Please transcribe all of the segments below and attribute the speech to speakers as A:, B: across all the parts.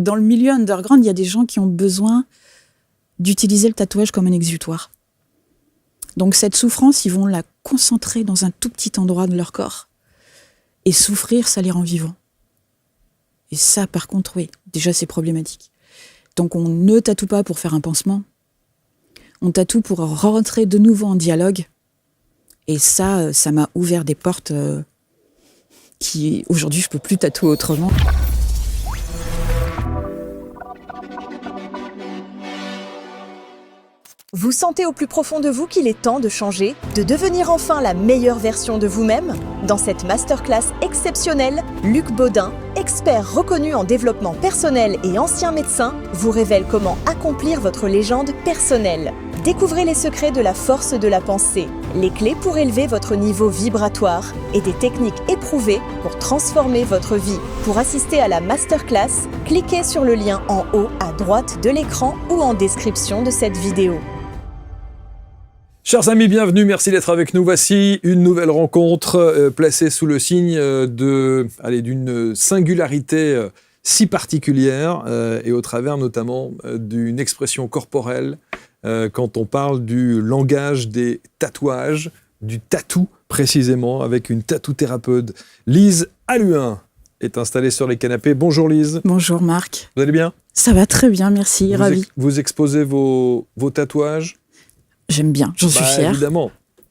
A: Dans le milieu underground, il y a des gens qui ont besoin d'utiliser le tatouage comme un exutoire. Donc cette souffrance, ils vont la concentrer dans un tout petit endroit de leur corps. Et souffrir, ça les rend vivants. Et ça, par contre, oui, déjà c'est problématique. Donc on ne tatoue pas pour faire un pansement. On tatoue pour rentrer de nouveau en dialogue. Et ça m'a ouvert des portes qui, aujourd'hui, je ne peux plus tatouer autrement.
B: Vous sentez au plus profond de vous qu'il est temps de changer, de devenir enfin la meilleure version de vous-même? Dans cette masterclass exceptionnelle, Luc Baudin, expert reconnu en développement personnel et ancien médecin, vous révèle comment accomplir votre légende personnelle. Découvrez les secrets de la force de la pensée, les clés pour élever votre niveau vibratoire et des techniques éprouvées pour transformer votre vie. Pour assister à la masterclass, cliquez sur le lien en haut à droite de l'écran ou en description de cette vidéo.
C: Chers amis, bienvenue, merci d'être avec nous. Voici une nouvelle rencontre placée sous le signe d'une singularité si particulière et au travers notamment d'une expression corporelle quand on parle du langage des tatouages, du tatou précisément, avec une tatou-thérapeute. Lise Alluin est installée sur les canapés. Bonjour Lise.
A: Bonjour Marc.
C: Vous allez bien?
A: Ça va très bien, merci, ravie.
C: Vous exposez vos tatouages?
A: J'aime bien, j'en suis fière.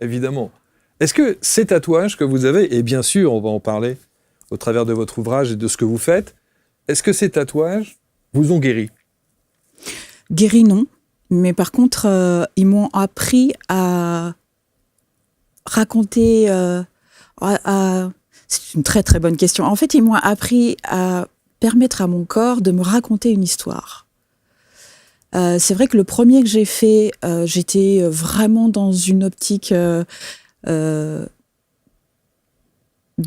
C: Évidemment. Est-ce que ces tatouages que vous avez, et bien sûr, on va en parler au travers de votre ouvrage et de ce que vous faites, est-ce que ces tatouages vous ont guéri?
A: Guéri, non. Mais par contre, ils m'ont appris à raconter... C'est une très très bonne question. En fait, ils m'ont appris à permettre à mon corps de me raconter une histoire. C'est vrai que le premier que j'ai fait, j'étais vraiment dans une optique de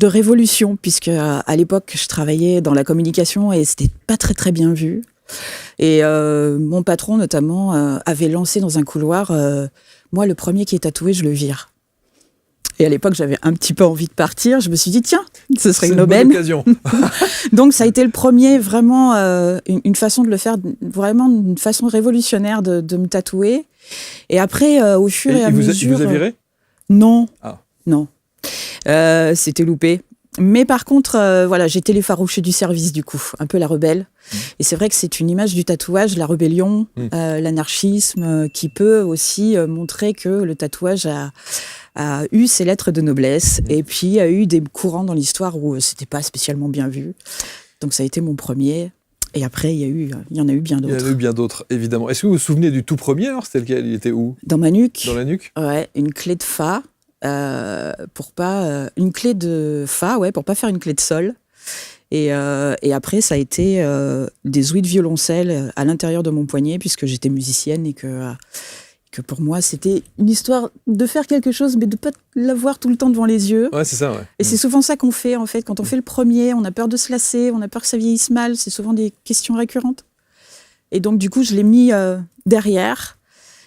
A: révolution, puisque à l'époque, je travaillais dans la communication et c'était pas très très bien vu. Et mon patron, notamment, avait lancé dans un couloir moi, le premier qui est tatoué, je le vire. Et à l'époque, j'avais un petit peu envie de partir. Je me suis dit, tiens, ce serait une aubaine.
C: Bonne occasion.
A: Donc, ça a été le premier, vraiment, une façon de le faire, vraiment une façon révolutionnaire de me tatouer. Et après, au fur et à mesure...
C: Il vous a viré?
A: Non.
C: Ah.
A: Non. C'était loupé. Mais par contre, voilà, j'étais l'effarouchée du service, du coup, un peu la rebelle. Et c'est vrai que c'est une image du tatouage, la rébellion, l'anarchisme, qui peut aussi montrer que le tatouage a eu ses lettres de noblesse, et puis a eu des courants dans l'histoire où c'était pas spécialement bien vu. Donc ça a été mon premier. Et après, il y en a eu bien d'autres.
C: Il y en a eu bien d'autres, évidemment. Est-ce que vous vous souvenez du tout premier, alors? C'était lequel? Il était où?
A: Dans ma nuque.
C: Dans la nuque?
A: Ouais, une clé de fa. Une clé de fa, pour pas faire une clé de sol. Et après, ça a été des ouïes de violoncelle à l'intérieur de mon poignet, puisque j'étais musicienne et que pour moi, c'était une histoire de faire quelque chose, mais de pas l'avoir tout le temps devant les yeux.
C: Ouais, c'est ça, ouais.
A: Et c'est souvent ça qu'on fait, en fait. Quand on fait le premier, on a peur de se lasser, on a peur que ça vieillisse mal. C'est souvent des questions récurrentes. Et donc, du coup, je l'ai mis derrière.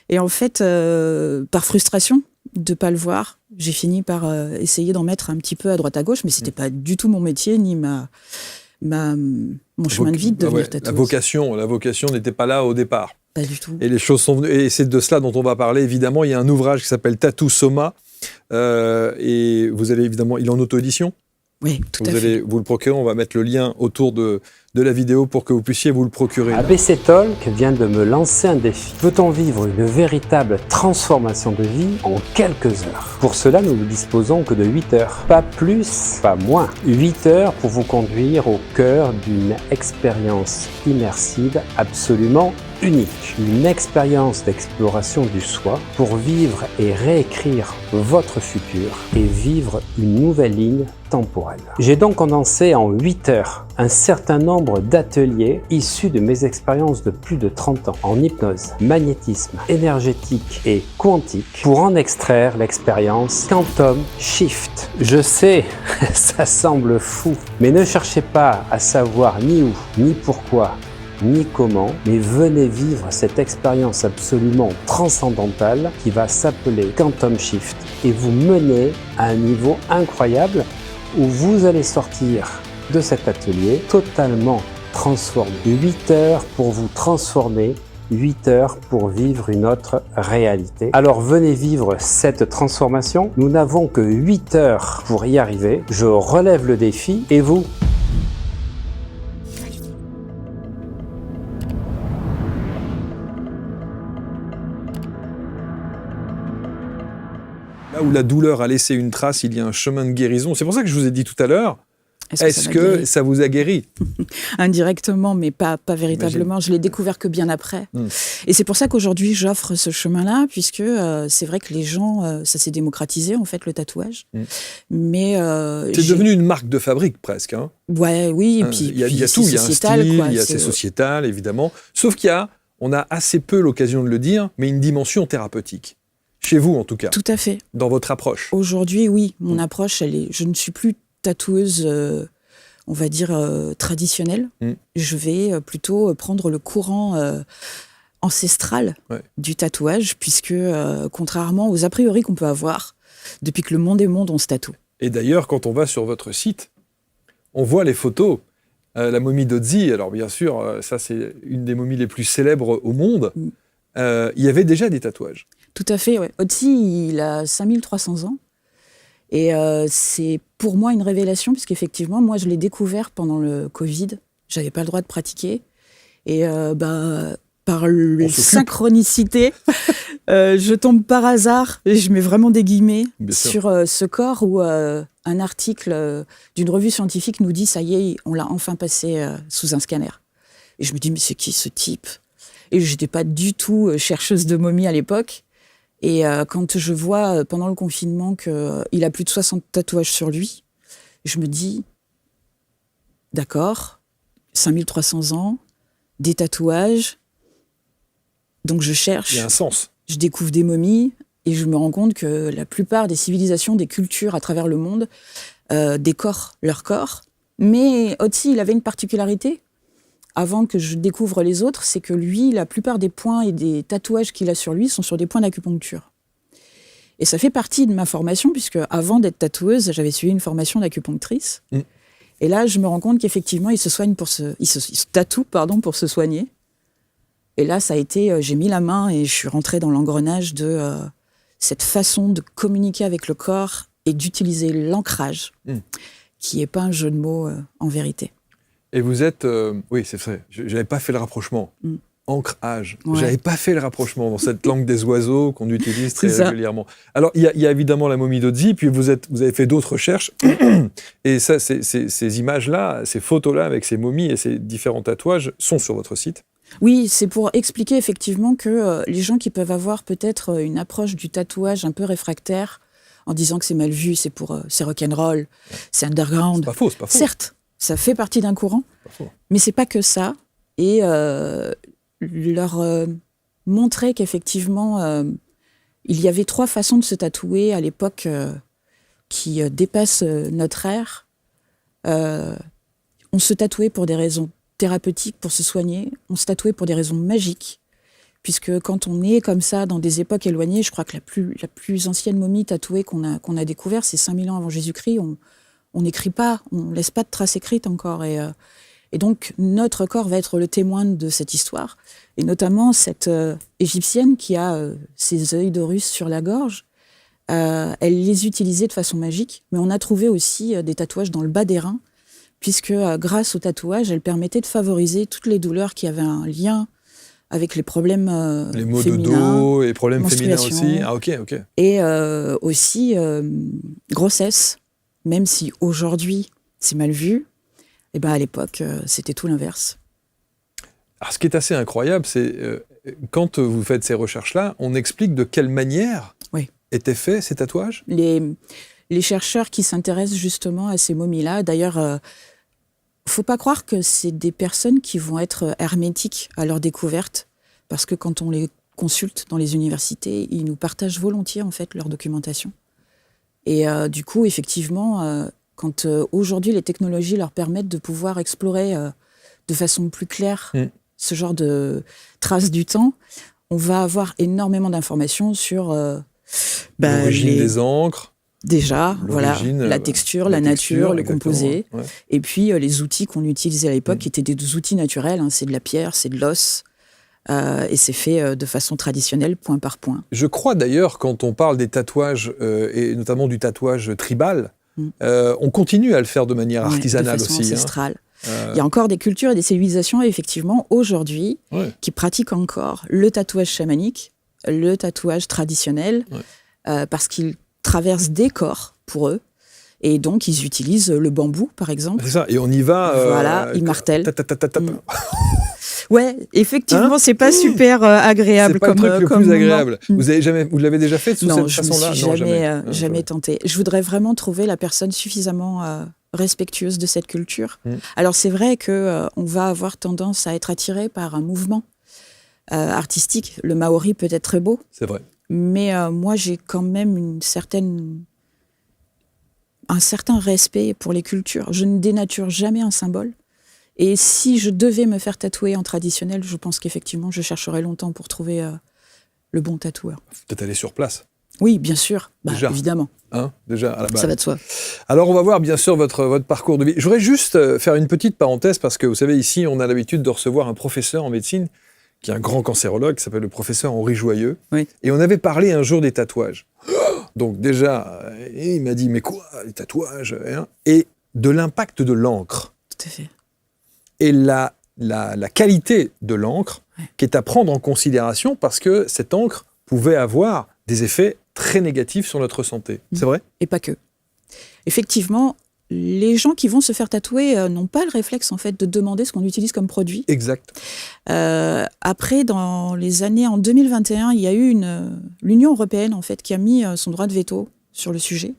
A: Et en fait, par frustration de pas le voir, j'ai fini par essayer d'en mettre un petit peu à droite à gauche, mais c'était pas du tout mon métier, ni mon chemin de vie de devenir tatoueuse.
C: La vocation n'était pas là au départ.
A: Pas du tout.
C: Et les choses sont venues, et c'est de cela dont on va parler. Évidemment, il y a un ouvrage qui s'appelle Tattoo Soma, et vous allez évidemment, il est en auto-édition.
A: Oui, tout à fait.
C: Vous le procurer, on va mettre le lien autour de la vidéo pour que vous puissiez vous le procurer.
D: ABC Talk vient de me lancer un défi. Peut-on vivre une véritable transformation de vie en quelques heures? Pour cela, nous ne disposons que de 8 heures. Pas plus, pas moins. 8 heures pour vous conduire au cœur d'une expérience immersive absolument unique. Une expérience d'exploration du soi pour vivre et réécrire votre futur et vivre une nouvelle ligne temporelle. J'ai donc condensé en 8 heures un certain nombre d'ateliers issus de mes expériences de plus de 30 ans en hypnose, magnétisme, énergétique et quantique pour en extraire l'expérience Quantum Shift. Je sais, ça semble fou, mais ne cherchez pas à savoir ni où, ni pourquoi, ni comment, mais venez vivre cette expérience absolument transcendantale qui va s'appeler Quantum Shift et vous mener à un niveau incroyable où vous allez sortir de cet atelier totalement transformer. 8 heures pour vous transformer. 8 heures pour vivre une autre réalité. Alors venez vivre cette transformation. Nous n'avons que 8 heures pour y arriver. Je relève le défi et vous ?
C: Là où la douleur a laissé une trace, il y a un chemin de guérison. C'est pour ça que je vous ai dit tout à l'heure, est-ce que ça vous a guéri ?
A: Indirectement, mais pas véritablement. Je l'ai découvert que bien après. Et c'est pour ça qu'aujourd'hui, j'offre ce chemin-là, puisque c'est vrai que les gens, ça s'est démocratisé, en fait, le tatouage. Mais
C: c'est devenu une marque de fabrique, presque. Hein.
A: Ouais, oui, et puis
C: il y a tout, il y a un style, c'est sociétal, évidemment. Sauf on a assez peu l'occasion de le dire, mais une dimension thérapeutique. Chez vous, en tout cas.
A: Tout à fait.
C: Dans votre approche.
A: Aujourd'hui, oui, mon approche, je ne suis plus tatoueuse, on va dire, traditionnelle. Je vais plutôt prendre le courant ancestral du tatouage, puisque contrairement aux a priori qu'on peut avoir, depuis que le monde est monde, on se tatoue.
C: Et d'ailleurs, quand on va sur votre site, on voit les photos. La momie d'Ötzi, alors bien sûr, ça c'est une des momies les plus célèbres au monde. Il y avait déjà des tatouages.
A: Tout à fait, ouais. Ötzi, il a 5300 ans. Et c'est pour moi une révélation, puisqu'effectivement, moi, je l'ai découvert pendant le Covid. Je n'avais pas le droit de pratiquer. Et par synchronicité, je tombe par hasard, et je mets vraiment des guillemets, sur ce corps où un article d'une revue scientifique nous dit « ça y est, on l'a enfin passé sous un scanner ». Et je me dis « mais c'est qui ce type ?» Et je n'étais pas du tout chercheuse de momies à l'époque. Et quand je vois pendant le confinement qu'il a plus de 60 tatouages sur lui, je me dis, d'accord, 5300 ans, des tatouages, donc je cherche.
C: Il y a un sens.
A: Je découvre des momies et je me rends compte que la plupart des civilisations, des cultures à travers le monde décorent leur corps. Mais Ötzi, il avait une particularité. Avant que je découvre les autres, c'est que lui, la plupart des points et des tatouages qu'il a sur lui sont sur des points d'acupuncture. Et ça fait partie de ma formation, puisque avant d'être tatoueuse, j'avais suivi une formation d'acupunctrice. Et là, je me rends compte qu'effectivement, il se tatoue pour se soigner. Et là, ça a été, j'ai mis la main et je suis rentrée dans l'engrenage de cette façon de communiquer avec le corps et d'utiliser l'ancrage, qui n'est pas un jeu de mots en vérité.
C: Et vous êtes... oui, c'est vrai, je n'avais pas fait le rapprochement. Ancrage.
A: Ouais.
C: J'avais pas fait le rapprochement dans cette langue des oiseaux qu'on utilise très régulièrement. Alors, il y a évidemment la momie d'Ötzi, puis vous avez fait d'autres recherches. Et ça, ces images-là, ces photos-là avec ces momies et ces différents tatouages sont sur votre site.
A: Oui, c'est pour expliquer effectivement que les gens qui peuvent avoir peut-être une approche du tatouage un peu réfractaire, en disant que c'est mal vu, c'est rock'n'roll, c'est underground.
C: C'est pas faux, c'est pas faux.
A: Certes, ça fait partie d'un courant, mais c'est pas que ça. Et leur montrer qu'effectivement, il y avait 3 façons de se tatouer à l'époque qui dépassent notre ère. On se tatouait pour des raisons thérapeutiques, pour se soigner. On se tatouait pour des raisons magiques. Puisque quand on est comme ça, dans des époques éloignées, je crois que la plus ancienne momie tatouée qu'on a découvert, c'est 5000 ans avant Jésus-Christ. On n'écrit pas, on laisse pas de traces écrites encore. Et donc, notre corps va être le témoin de cette histoire. Et notamment, cette égyptienne qui a ses œils d'Horus sur la gorge, elle les utilisait de façon magique. Mais on a trouvé aussi des tatouages dans le bas des reins, puisque grâce au tatouage, elle permettait de favoriser toutes les douleurs qui avaient un lien avec les problèmes
C: les maux
A: féminins,
C: de dos et problèmes féminins aussi. Ah, ok.
A: Et aussi grossesse, même si aujourd'hui, c'est mal vu. Et ben à l'époque, c'était tout l'inverse.
C: Alors, ce qui est assez incroyable, c'est quand vous faites ces recherches-là, on explique de quelle manière étaient faits ces tatouages ?
A: Les chercheurs qui s'intéressent justement à ces momies-là, d'ailleurs, faut pas croire que c'est des personnes qui vont être hermétiques à leur découverte, parce que quand on les consulte dans les universités, ils nous partagent volontiers en fait leur documentation. Et du coup, effectivement, quand aujourd'hui les technologies leur permettent de pouvoir explorer de façon plus claire ce genre de traces du temps, on va avoir énormément d'informations sur
C: l'origine des encres,
A: Déjà, voilà,
C: l'origine,
A: la texture, la nature, le
C: exactement,
A: composé.
C: ouais.
A: Et puis les outils qu'on utilisait à l'époque, qui étaient des outils naturels. Hein, c'est de la pierre, c'est de l'os. Et c'est fait de façon traditionnelle, point par point.
C: Je crois d'ailleurs, quand on parle des tatouages, et notamment du tatouage tribal, on continue à le faire de manière artisanale
A: de façon
C: aussi.
A: ancestrale. Il y a encore des cultures et des civilisations, effectivement, aujourd'hui,
C: Ouais.
A: qui pratiquent encore le tatouage chamanique, le tatouage traditionnel, parce qu'ils traversent des corps pour eux. Et donc, ils utilisent le bambou, par exemple.
C: C'est ça, et on y va...
A: Voilà, ils martèlent.
C: Ta.
A: Ouais, effectivement, c'est pas super agréable.
C: C'est pas
A: comme,
C: le truc le
A: comme
C: plus
A: moment.
C: agréable. Vous l'avez déjà fait sous
A: Non,
C: cette
A: je me
C: façon-là?
A: suis
C: Non,
A: jamais tenté. Je voudrais vraiment trouver la personne suffisamment respectueuse de cette culture. Alors c'est vrai que on va avoir tendance à être attiré par un mouvement artistique. Le maori peut être très beau,
C: C'est vrai.
A: mais moi j'ai quand même un certain respect pour les cultures. Je ne dénature jamais un symbole. Et si je devais me faire tatouer en traditionnel, je pense qu'effectivement, je chercherais longtemps pour trouver le bon tatoueur.
C: Peut-être aller sur place.
A: Oui, bien sûr.
C: Déjà.
A: Évidemment.
C: Hein, déjà, à la base.
A: Ça va de soi.
C: Alors, on va voir bien sûr votre parcours de vie. Je voudrais juste faire une petite parenthèse parce que vous savez, ici, on a l'habitude de recevoir un professeur en médecine qui est un grand cancérologue, qui s'appelle le professeur Henri Joyeux.
A: Oui.
C: Et on avait parlé un jour des tatouages. Donc déjà, il m'a dit, mais quoi, les tatouages, hein? Et de l'impact de l'encre.
A: Tout à fait.
C: Et la qualité de l'encre qui est à prendre en considération parce que cette encre pouvait avoir des effets très négatifs sur notre santé. C'est vrai?
A: Et pas que. Effectivement, les gens qui vont se faire tatouer n'ont pas le réflexe en fait de demander ce qu'on utilise comme produit.
C: Exact.
A: Après, dans les années en 2021, il y a eu l'Union européenne en fait qui a mis son droit de veto sur le sujet,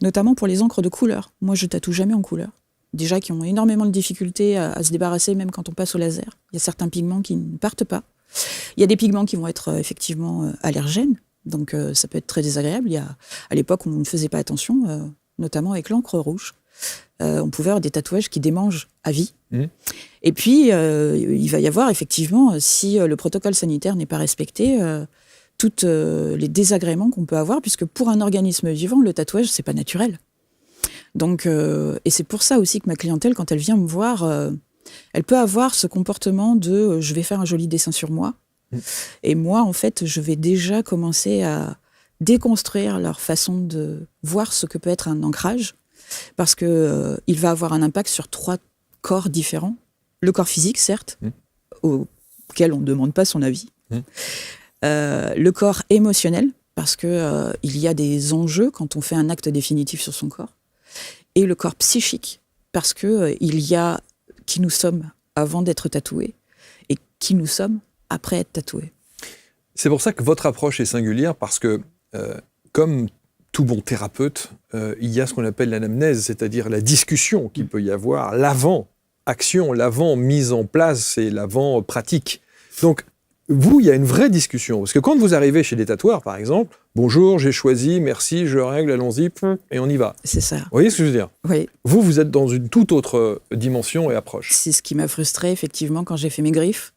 A: notamment pour les encres de couleur. Moi, je tatoue jamais en couleur. Déjà qui ont énormément de difficultés à se débarrasser même quand on passe au laser. Il y a certains pigments qui ne partent pas. Il y a des pigments qui vont être effectivement allergènes, donc ça peut être très désagréable. À l'époque, on ne faisait pas attention, notamment avec l'encre rouge. On pouvait avoir des tatouages qui démangent à vie. Et puis, il va y avoir effectivement, si le protocole sanitaire n'est pas respecté, tous les désagréments qu'on peut avoir, puisque pour un organisme vivant, le tatouage, c'est pas naturel. Donc, et c'est pour ça aussi que ma clientèle, quand elle vient me voir, elle peut avoir ce comportement de je vais faire un joli dessin sur moi. Et moi, en fait, je vais déjà commencer à déconstruire leur façon de voir ce que peut être un ancrage, parce que il va avoir un impact sur 3 corps différents. Le corps physique, certes, auquel on ne demande pas son avis. Le corps émotionnel, parce que il y a des enjeux quand on fait un acte définitif sur son corps. Et le corps psychique, parce que il y a qui nous sommes avant d'être tatoués et qui nous sommes après être tatoués.
C: C'est pour ça que votre approche est singulière, parce que, comme tout bon thérapeute, il y a ce qu'on appelle l'anamnèse, c'est-à-dire la discussion qu'il peut y avoir, l'avant-action, l'avant-mise en place et l'avant-pratique. Donc, vous, il y a une vraie discussion. Parce que quand vous arrivez chez des tatoueurs, par exemple, bonjour, j'ai choisi, merci, je règle, allons-y, et on y va.
A: C'est ça.
C: Vous voyez ce que je veux dire?
A: Oui.
C: Vous êtes dans une toute autre dimension et approche.
A: C'est ce qui m'a frustrée, effectivement, quand j'ai fait mes griffes.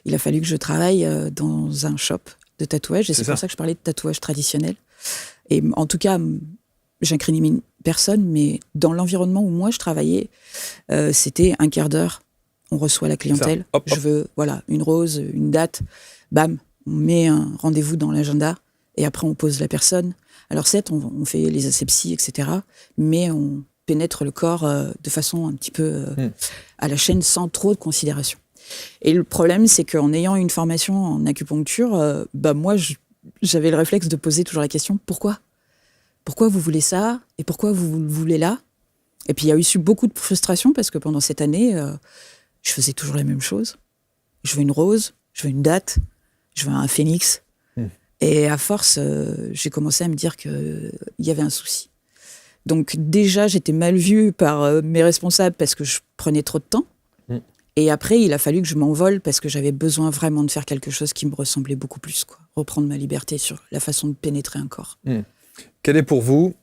A: Il a fallu que je travaille dans un shop de tatouage, et c'est pour ça que je parlais de tatouage traditionnel. Et en tout cas, j'incrimine personne, mais dans l'environnement où moi je travaillais, c'était un quart d'heure. On reçoit la clientèle.
C: Hop, hop.
A: Je veux une rose, une date. Bam, on met un rendez-vous dans l'agenda et après on pose la personne. Alors certes, on fait les asepsies, etc. Mais on pénètre le corps de façon un petit peu à la chaîne sans trop de considération. Et le problème, c'est qu'en ayant une formation en acupuncture, moi, j'avais le réflexe de poser toujours la question « Pourquoi ? Pourquoi vous voulez ça ? Et pourquoi vous le voulez là ?» Et puis il y a eu beaucoup de frustration parce que pendant cette année, je faisais toujours la même chose. Je veux une rose, je veux une date, je veux un phénix. Et à force, j'ai commencé à me dire qu'il y avait un souci. Donc déjà, j'étais mal vue par mes responsables parce que je prenais trop de temps. Et après, il a fallu que je m'envole parce que j'avais besoin vraiment de faire quelque chose qui me ressemblait beaucoup plus, quoi. Reprendre ma liberté sur la façon de pénétrer un corps.
C: Quel est pour vous,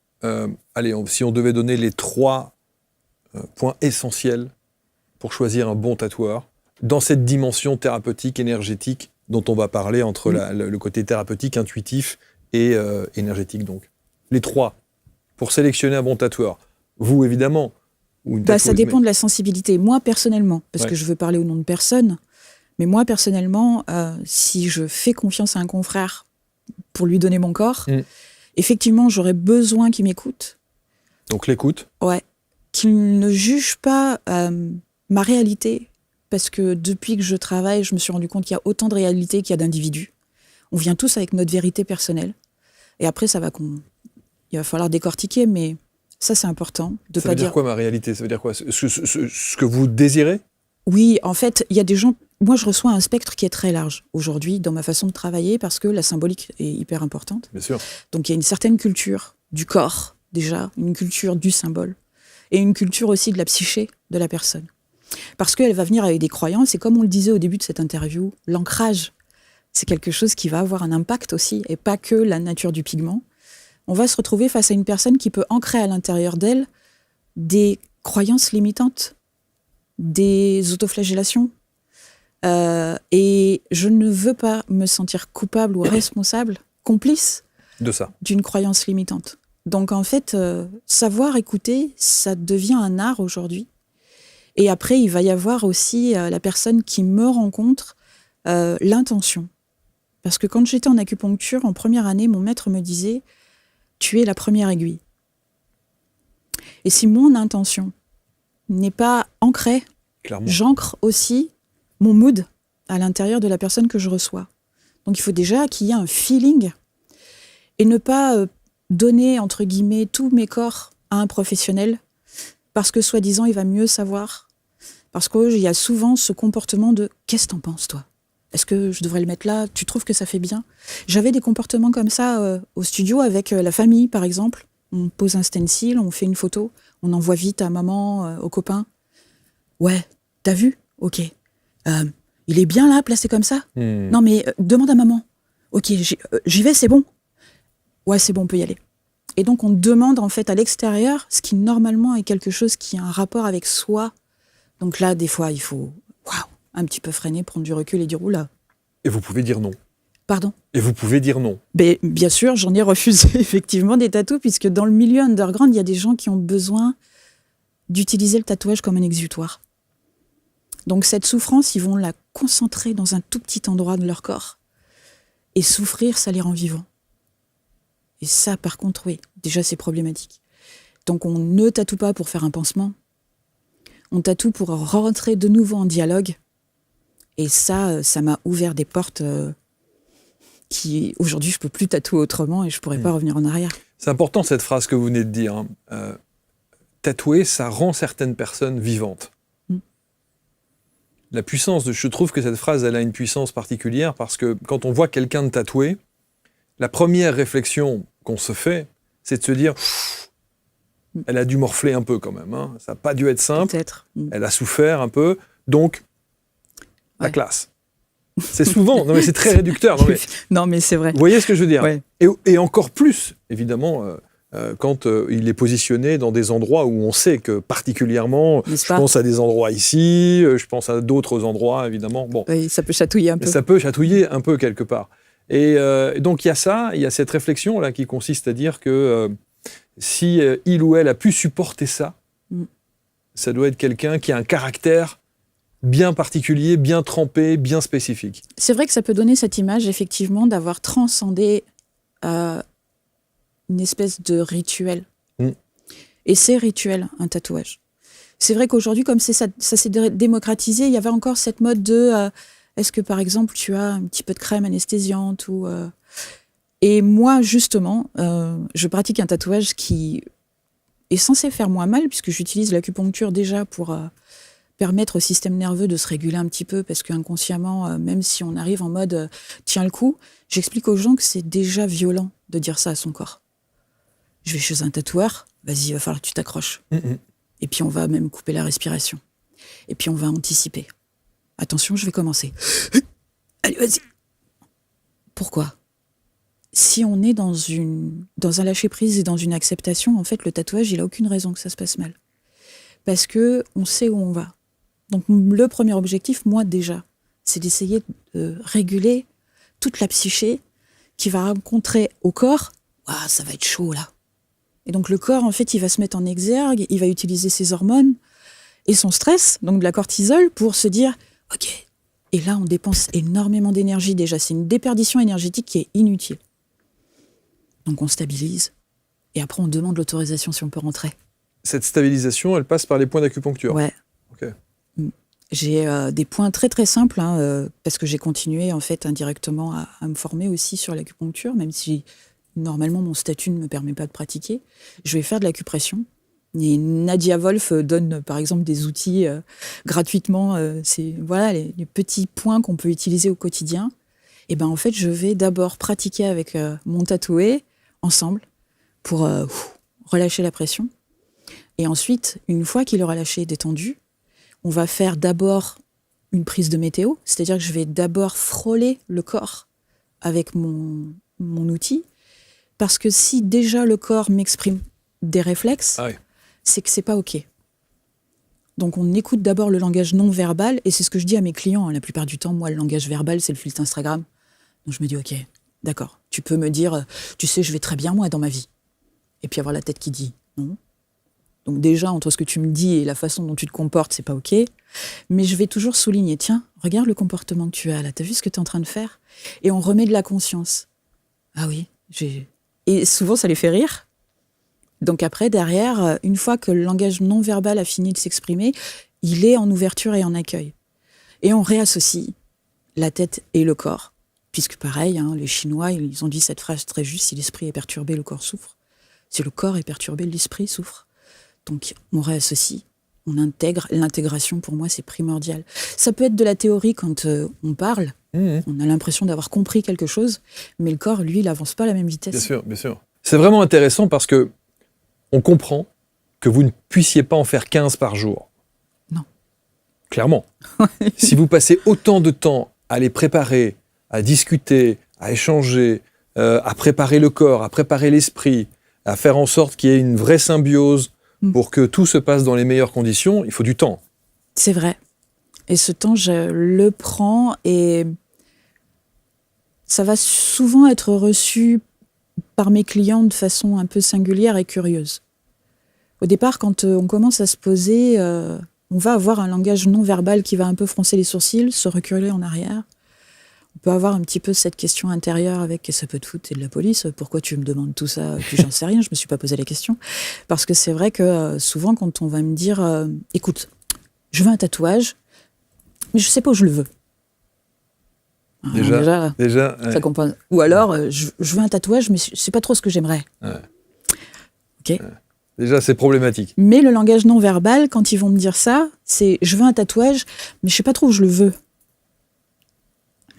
C: si on devait donner les 3 points essentiels pour choisir un bon tatoueur, dans cette dimension thérapeutique, énergétique, dont on va parler entre le côté thérapeutique, intuitif et énergétique, donc. Les 3 pour sélectionner un bon tatoueur? Vous, évidemment. Ou une
A: Ça
C: tatoueuse,
A: dépend
C: mais-
A: de la sensibilité. Moi, personnellement, parce
C: Ouais.
A: que je veux parler au nom de personne, mais moi, personnellement, si je fais confiance à un confrère pour lui donner mon corps, effectivement, j'aurais besoin qu'il m'écoute.
C: Donc l'écoute.
A: Ouais. Qu'il ne juge pas ma réalité. Parce que depuis que je travaille, je me suis rendu compte qu'il y a autant de réalités qu'il y a d'individus. On vient tous avec notre vérité personnelle. Et après, il va falloir décortiquer, mais ça, c'est important. De
C: Ça
A: pas
C: veut dire quoi ma réalité? Ça veut dire quoi? Ce que vous désirez?
A: Oui, en fait, il y a des gens... Moi, je reçois un spectre qui est très large aujourd'hui dans ma façon de travailler parce que la symbolique est hyper importante.
C: Bien sûr.
A: Donc, il y a une certaine culture du corps, déjà, une culture du symbole, et une culture aussi de la psyché de la personne. Parce qu'elle va venir avec des croyances, et comme on le disait au début de cette interview, l'ancrage, c'est quelque chose qui va avoir un impact aussi, et pas que la nature du pigment. On va se retrouver face à une personne qui peut ancrer à l'intérieur d'elle des croyances limitantes, des autoflagellations. Et je ne veux pas me sentir coupable ou responsable, complice
C: De ça.
A: d'une croyance limitante. Donc en fait, savoir écouter, ça devient un art aujourd'hui. Et après, il va y avoir aussi la personne qui me rencontre, l'intention. Parce que quand j'étais en acupuncture, en première année, mon maître me disait « Tu es la première aiguille ». Et si mon intention n'est pas ancrée,
C: Clairement.
A: j'ancre aussi mon mood à l'intérieur de la personne que je reçois. Donc il faut déjà qu'il y ait un feeling et ne pas donner, entre guillemets, tous mes corps à un professionnel parce que soi-disant il va mieux savoir. Parce qu'il y a souvent ce comportement de « Qu'est-ce que t'en penses, toi ? Est-ce que je devrais le mettre là ? Tu trouves que ça fait bien ?» J'avais des comportements comme ça au studio avec la famille, par exemple. On pose un stencil, on fait une photo, on envoie vite à maman, aux copains. « Ouais, t'as vu ? Ok. Il est bien là, placé comme ça ? Non, mais demande à maman. Ok, j'y vais, c'est bon ? Ouais, c'est bon, on peut y aller. » Et donc, on demande en fait à l'extérieur ce qui normalement est quelque chose qui a un rapport avec soi. Donc là, des fois, il faut un petit peu freiner, prendre du recul et dire « Oula,
C: Et vous pouvez dire non.
A: pardon ?»
C: Et vous pouvez dire non.
A: Ben, bien sûr, j'en ai refusé effectivement des tatous, puisque dans le milieu underground, il y a des gens qui ont besoin d'utiliser le tatouage comme un exutoire. Donc cette souffrance, ils vont la concentrer dans un tout petit endroit de leur corps. Et souffrir, ça les rend vivants. Et ça, par contre, oui, déjà c'est problématique. Donc on ne tatoue pas pour faire un pansement. On tatoue pour rentrer de nouveau en dialogue. Et ça m'a ouvert des portes qui, aujourd'hui, je peux plus tatouer autrement et je pourrais pas revenir en arrière.
C: C'est important cette phrase que vous venez de dire. Hein. Tatouer, ça rend certaines personnes vivantes. La puissance, je trouve que cette phrase, elle a une puissance particulière parce que quand on voit quelqu'un de tatoué, la première réflexion qu'on se fait, c'est de se dire elle a dû morfler un peu quand même. Hein. Ça n'a pas dû être simple.
A: Peut-être.
C: Elle a souffert un peu. Donc, la
A: Ouais.
C: classe. C'est souvent, non mais c'est très réducteur. Non mais,
A: Non, mais c'est vrai.
C: vous voyez ce que je veux dire?
A: Ouais.
C: Et encore plus, évidemment, quand il est positionné dans des endroits où on sait que particulièrement,
A: N'est-ce
C: je
A: pas?
C: pense à des endroits ici, je pense à d'autres endroits, évidemment. Bon,
A: Oui, ça peut chatouiller un peu.
C: ça peut chatouiller un peu quelque part. Et donc il y a ça, il y a cette réflexion là qui consiste à dire que si il ou elle a pu supporter ça, ça doit être quelqu'un qui a un caractère bien particulier, bien trempé, bien spécifique.
A: C'est vrai que ça peut donner cette image, effectivement, d'avoir transcendé une espèce de rituel. Et c'est rituel, un tatouage. C'est vrai qu'aujourd'hui, comme ça s'est démocratisé, il y avait encore cette mode de est-ce que, par exemple, tu as un petit peu de crème anesthésiante ou, Et moi, justement, je pratique un tatouage qui est censé faire moins mal, puisque j'utilise l'acupuncture déjà pour permettre au système nerveux de se réguler un petit peu, parce qu'inconsciemment, même si on arrive en mode tiens le coup, j'explique aux gens que c'est déjà violent de dire ça à son corps. Je vais chez un tatoueur, vas-y, il va falloir que tu t'accroches. Et puis on va même couper la respiration. Et puis on va anticiper. Attention, je vais commencer. Allez, vas-y. Pourquoi ? Si on est dans un lâcher-prise et dans une acceptation, en fait, le tatouage, il n'a aucune raison que ça se passe mal. Parce qu'on sait où on va. Donc le premier objectif, moi déjà, c'est d'essayer de réguler toute la psyché qui va rencontrer au corps « Ah, ça va être chaud là ». Et donc le corps, en fait, il va se mettre en exergue, il va utiliser ses hormones et son stress, donc de la cortisol, pour se dire « Ok ». Et là, on dépense énormément d'énergie déjà. C'est une déperdition énergétique qui est inutile. Donc on stabilise. Et après, on demande l'autorisation si on peut rentrer.
C: Cette stabilisation, elle passe par les points d'acupuncture.
A: Ouais.
C: Ok.
A: J'ai des points très très simples, parce que j'ai continué en fait indirectement à me former aussi sur l'acupuncture, même si normalement mon statut ne me permet pas de pratiquer. Je vais faire de l'acupression. Et Nadia Wolf donne par exemple des outils gratuitement. C'est voilà les petits points qu'on peut utiliser au quotidien. Et ben en fait, je vais d'abord pratiquer avec mon tatoué ensemble pour relâcher la pression. Et ensuite, une fois qu'il est relâché et détendu, on va faire d'abord une prise de météo, c'est-à-dire que je vais d'abord frôler le corps avec mon outil, parce que si déjà le corps m'exprime des réflexes, c'est que c'est pas OK. Donc on écoute d'abord le langage non verbal, et c'est ce que je dis à mes clients, la plupart du temps, moi le langage verbal c'est le filtre Instagram. Donc je me dis OK, d'accord, tu peux me dire, tu sais je vais très bien moi dans ma vie. Et puis avoir la tête qui dit non. Donc déjà, entre ce que tu me dis et la façon dont tu te comportes, c'est pas OK. Mais je vais toujours souligner, tiens, regarde le comportement que tu as là, t'as vu ce que tu es en train de faire ? Et on remet de la conscience. Ah oui, Et souvent, ça les fait rire. Donc après, derrière, une fois que le langage non-verbal a fini de s'exprimer, il est en ouverture et en accueil. Et on réassocie la tête et le corps. Puisque pareil, les Chinois, ils ont dit cette phrase très juste, si l'esprit est perturbé, le corps souffre. Si le corps est perturbé, l'esprit souffre. Donc, on réassocie, on intègre. L'intégration, pour moi, c'est primordial. Ça peut être de la théorie quand on parle. On a l'impression d'avoir compris quelque chose, mais le corps, lui, il n'avance pas à la même vitesse.
C: Bien sûr, bien sûr. C'est vraiment intéressant parce que on comprend que vous ne puissiez pas en faire 15 par jour.
A: Non.
C: Clairement. Si vous passez autant de temps à les préparer, à discuter, à échanger, à préparer le corps, à préparer l'esprit, à faire en sorte qu'il y ait une vraie symbiose, pour que tout se passe dans les meilleures conditions, il faut du temps.
A: C'est vrai. Et ce temps, je le prends et ça va souvent être reçu par mes clients de façon un peu singulière et curieuse. Au départ, quand on commence à se poser, on va avoir un langage non verbal qui va un peu froncer les sourcils, se reculer en arrière. On peut avoir un petit peu cette question intérieure avec « qu'est-ce que ça peut te foutre, t'es de la police, pourquoi tu me demandes tout ça ?» Puis j'en sais rien, je me suis pas posé la question. Parce que c'est vrai que souvent quand on va me dire « écoute, je veux un tatouage, mais je sais pas où je le veux. » Déjà,
C: ouais.
A: Ça comprend. Ou alors, je veux un tatouage, mais je sais pas trop ce que j'aimerais.
C: Ouais.
A: Ok.
C: Ouais. Déjà, c'est problématique.
A: Mais le langage non verbal, quand ils vont me dire ça, c'est « je veux un tatouage, mais je sais pas trop où je le veux. »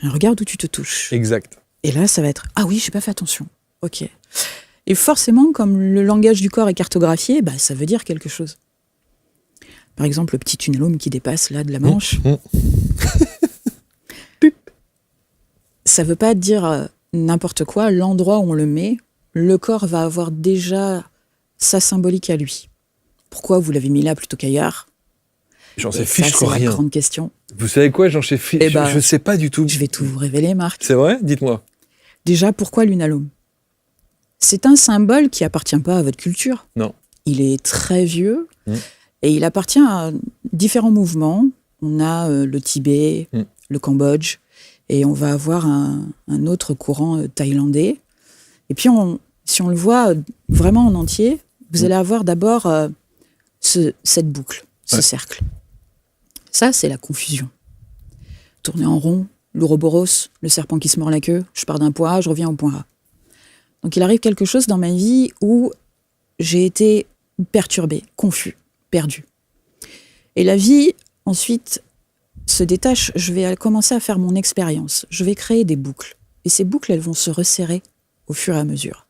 A: Regarde où tu te touches.
C: Exact.
A: Et là, ça va être « ah oui, j'ai pas fait attention. » Ok. Et forcément, comme le langage du corps est cartographié, ça veut dire quelque chose. Par exemple, le petit tunnelome qui dépasse là de la manche. Ça veut pas dire n'importe quoi. L'endroit où on le met, le corps va avoir déjà sa symbolique à lui. Pourquoi vous l'avez mis là plutôt qu'ailleurs ?
C: J'en sais fiche
A: c'est
C: rien.
A: la grande question.
C: Vous savez quoi, j'en sais fiche. Je sais pas du tout.
A: Je vais tout vous révéler, Marc.
C: C'est vrai ? Dites-moi.
A: Déjà, pourquoi l'unalome ? C'est un symbole qui appartient pas à votre culture.
C: Non.
A: Il est très vieux et il appartient à différents mouvements. On a le Tibet, le Cambodge, et on va avoir un autre courant thaïlandais. Et puis, si on le voit vraiment en entier, vous allez avoir d'abord cette boucle, ce cercle. Ça, c'est la confusion. Tourner en rond, l'ouroboros, le serpent qui se mord la queue, je pars d'un point A, je reviens au point A. Donc il arrive quelque chose dans ma vie où j'ai été perturbée, confus, perdue. Et la vie, ensuite, se détache. Je vais commencer à faire mon expérience. Je vais créer des boucles. Et ces boucles, elles vont se resserrer au fur et à mesure.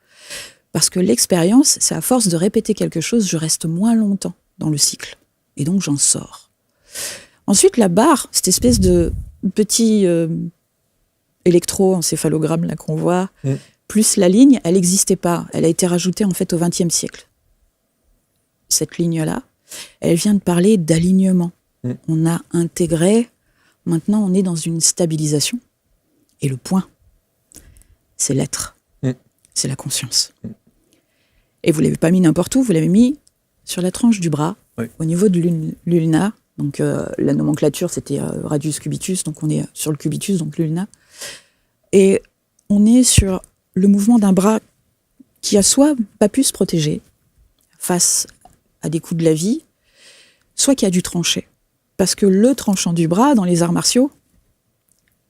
A: Parce que l'expérience, c'est à force de répéter quelque chose, je reste moins longtemps dans le cycle. Et donc, j'en sors. Ensuite, la barre, cette espèce de petit électroencéphalogramme là qu'on voit, plus la ligne, elle n'existait pas. Elle a été rajoutée en fait au XXe siècle. Cette ligne-là, elle vient de parler d'alignement. On a intégré, maintenant on est dans une stabilisation. Et le point, c'est l'être. C'est la conscience. Et vous l'avez pas mis n'importe où, vous l'avez mis sur la tranche du bras,
C: Oui.
A: au niveau de l'ulna. Donc la nomenclature, c'était radius cubitus, donc on est sur le cubitus, donc l'ulna. Et on est sur le mouvement d'un bras qui a soit pas pu se protéger face à des coups de la vie, soit qui a dû trancher. Parce que le tranchant du bras, dans les arts martiaux,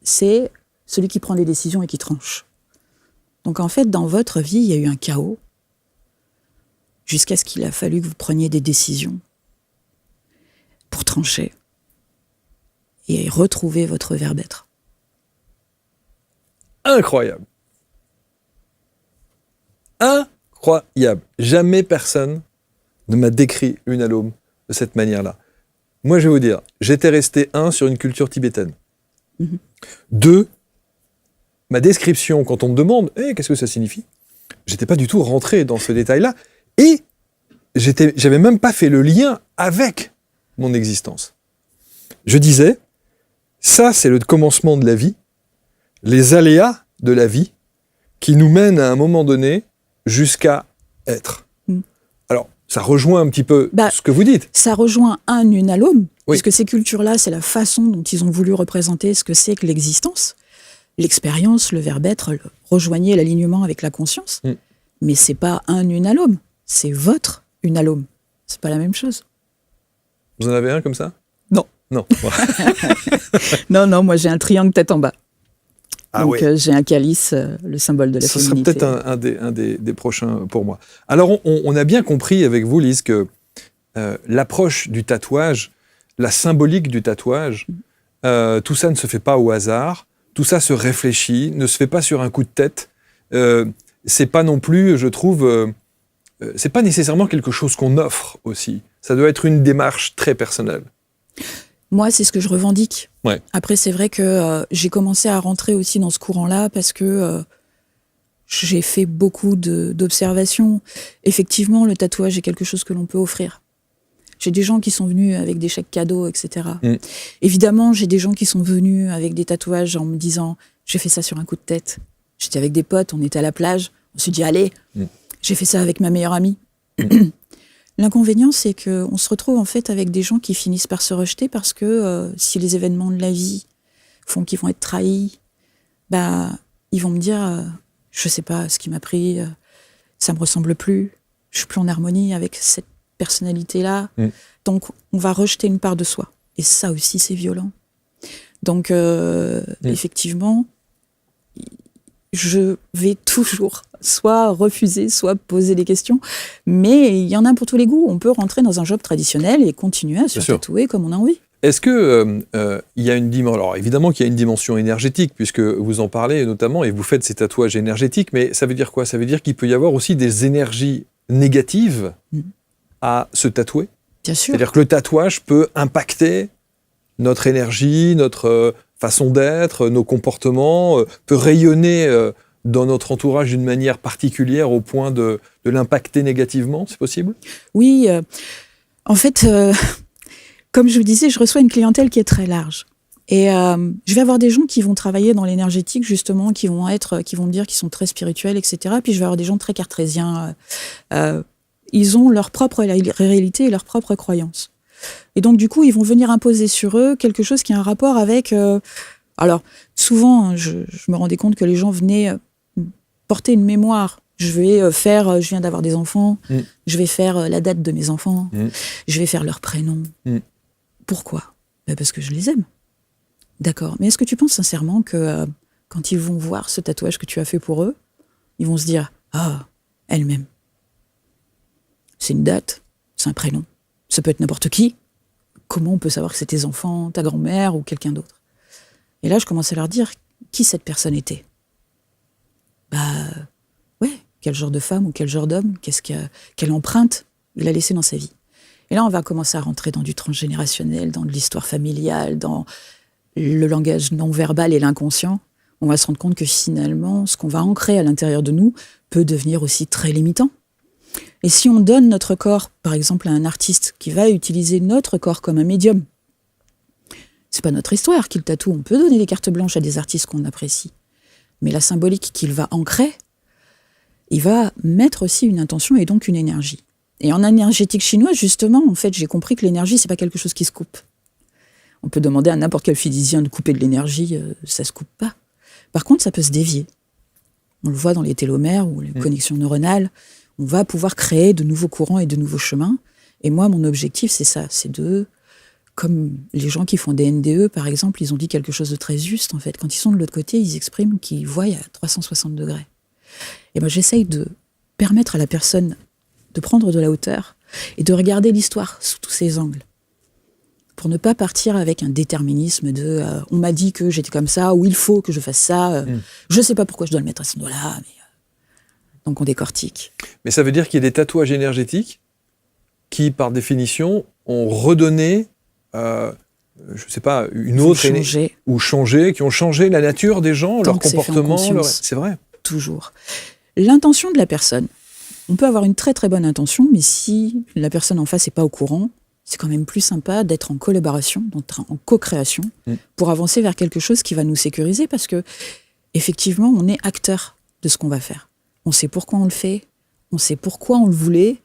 A: c'est celui qui prend les décisions et qui tranche. Donc en fait, dans votre vie, il y a eu un chaos jusqu'à ce qu'il a fallu que vous preniez des décisions pour trancher et retrouver votre verbe être.
C: Incroyable. Incroyable. Jamais personne ne m'a décrit l'unalome de cette manière-là. Moi, je vais vous dire, j'étais resté, sur une culture tibétaine. 2, ma description, quand on me demande qu'est-ce que ça signifie, j'étais pas du tout rentré dans ce détail-là. Et j'avais même pas fait le lien avec mon existence. Je disais, ça, c'est le commencement de la vie, les aléas de la vie qui nous mènent à un moment donné jusqu'à être. Alors, ça rejoint un petit peu ce que vous dites.
A: Ça rejoint un unalome,
C: Oui.
A: puisque ces cultures-là, c'est la façon dont ils ont voulu représenter ce que c'est que l'existence. L'expérience, le verbe être, rejoignez l'alignement avec la conscience. Mais c'est pas un unalome, c'est votre unalome. C'est pas la même chose.
C: Vous en avez un comme ça ?
A: Non.
C: Non.
A: Non, moi j'ai un triangle tête en bas.
C: Ah
A: Donc
C: ouais.
A: j'ai un calice, le symbole de la
C: Ce sera
A: féminité.
C: peut-être un des prochains pour moi. Alors, on a bien compris avec vous, Lise, que l'approche du tatouage, la symbolique du tatouage, tout ça ne se fait pas au hasard, tout ça se réfléchit, ne se fait pas sur un coup de tête. C'est pas non plus, je trouve, c'est pas nécessairement quelque chose qu'on offre aussi. Ça doit être une démarche très personnelle.
A: Moi, c'est ce que je revendique.
C: Ouais.
A: Après, c'est vrai que j'ai commencé à rentrer aussi dans ce courant-là parce que j'ai fait beaucoup d'observations. Effectivement, le tatouage est quelque chose que l'on peut offrir. J'ai des gens qui sont venus avec des chèques cadeaux, etc. Évidemment, j'ai des gens qui sont venus avec des tatouages en me disant « j'ai fait ça sur un coup de tête ». J'étais avec des potes, on était à la plage, on s'est dit « allez, j'ai fait ça avec ma meilleure amie ». L'inconvénient, c'est qu'on se retrouve en fait avec des gens qui finissent par se rejeter parce que si les événements de la vie font qu'ils vont être trahis, ils vont me dire je sais pas ce qui m'a pris, ça me ressemble plus, je suis plus en harmonie avec cette personnalité-là. Donc on va rejeter une part de soi. Et ça aussi, c'est violent. Donc effectivement, je vais toujours soit refuser, soit poser des questions. Mais il y en a pour tous les goûts. On peut rentrer dans un job traditionnel et continuer à se tatouer comme on a envie.
C: Est-ce que il y a une dimension, alors évidemment qu'il y a une dimension énergétique puisque vous en parlez notamment et vous faites ces tatouages énergétiques, mais ça veut dire quoi ? Ça veut dire qu'il peut y avoir aussi des énergies négatives à se tatouer ?
A: Bien sûr.
C: C'est-à-dire que le tatouage peut impacter notre énergie, notre façon d'être, nos comportements, peut rayonner dans notre entourage d'une manière particulière au point de l'impacter négativement, c'est possible ?
A: Oui, en fait, comme je vous disais, je reçois une clientèle qui est très large. Et je vais avoir des gens qui vont travailler dans l'énergétique, justement, qui vont me dire qu'ils sont très spirituels, etc. Puis je vais avoir des gens très cartésiens. Ils ont leur propre réalité et leurs propres croyances. Et donc, du coup, ils vont venir imposer sur eux quelque chose qui a un rapport avec... alors, souvent, je me rendais compte que les gens venaient porter une mémoire. Je viens d'avoir des enfants, je vais faire la date de mes enfants, je vais faire leur prénom. Pourquoi ? Parce que je les aime. D'accord. Mais est-ce que tu penses sincèrement que quand ils vont voir ce tatouage que tu as fait pour eux, ils vont se dire « Ah, elle-même. C'est une date, c'est un prénom. Ça peut être n'importe qui. Comment on peut savoir que c'est tes enfants, ta grand-mère ou quelqu'un d'autre ?» Et là, je commence à leur dire qui cette personne était. Quel genre de femme ou quel genre d'homme, quelle empreinte il a laissé dans sa vie. Et là, on va commencer à rentrer dans du transgénérationnel, dans de l'histoire familiale, dans le langage non-verbal et l'inconscient. On va se rendre compte que finalement, ce qu'on va ancrer à l'intérieur de nous peut devenir aussi très limitant. Et si on donne notre corps, par exemple, à un artiste qui va utiliser notre corps comme un médium, c'est pas notre histoire qu'il tatoue. On peut donner des cartes blanches à des artistes qu'on apprécie. Mais la symbolique qu'il va ancrer, il va mettre aussi une intention et donc une énergie. Et en énergétique chinoise, justement, en fait, j'ai compris que l'énergie, c'est pas quelque chose qui se coupe. On peut demander à n'importe quel physicien de couper de l'énergie, ça se coupe pas. Par contre, ça peut se dévier. On le voit dans les télomères ou les connexions neuronales. On va pouvoir créer de nouveaux courants et de nouveaux chemins. Et moi, mon objectif, c'est ça. C'est comme les gens qui font des NDE, par exemple, ils ont dit quelque chose de très juste, en fait. Quand ils sont de l'autre côté, ils expriment qu'ils voient à 360 degrés. Et moi, j'essaye de permettre à la personne de prendre de la hauteur et de regarder l'histoire sous tous ses angles. Pour ne pas partir avec un déterminisme de on m'a dit que j'étais comme ça, ou il faut que je fasse ça, je sais pas pourquoi je dois le mettre à ce endroit-là, mais donc on décortique.
C: Mais ça veut dire qu'il y a des tatouages énergétiques qui, par définition, ont redonné, je sais pas, une autre énergie, ou changé, qui ont changé la nature des gens, leur comportement. C'est vrai.
A: Toujours. L'intention de la personne. On peut avoir une très très bonne intention, mais si la personne en face n'est pas au courant, c'est quand même plus sympa d'être en collaboration, d'être en co-création, pour avancer vers quelque chose qui va nous sécuriser, parce que effectivement, on est acteur de ce qu'on va faire. On sait pourquoi on le fait, on sait pourquoi on le voulait,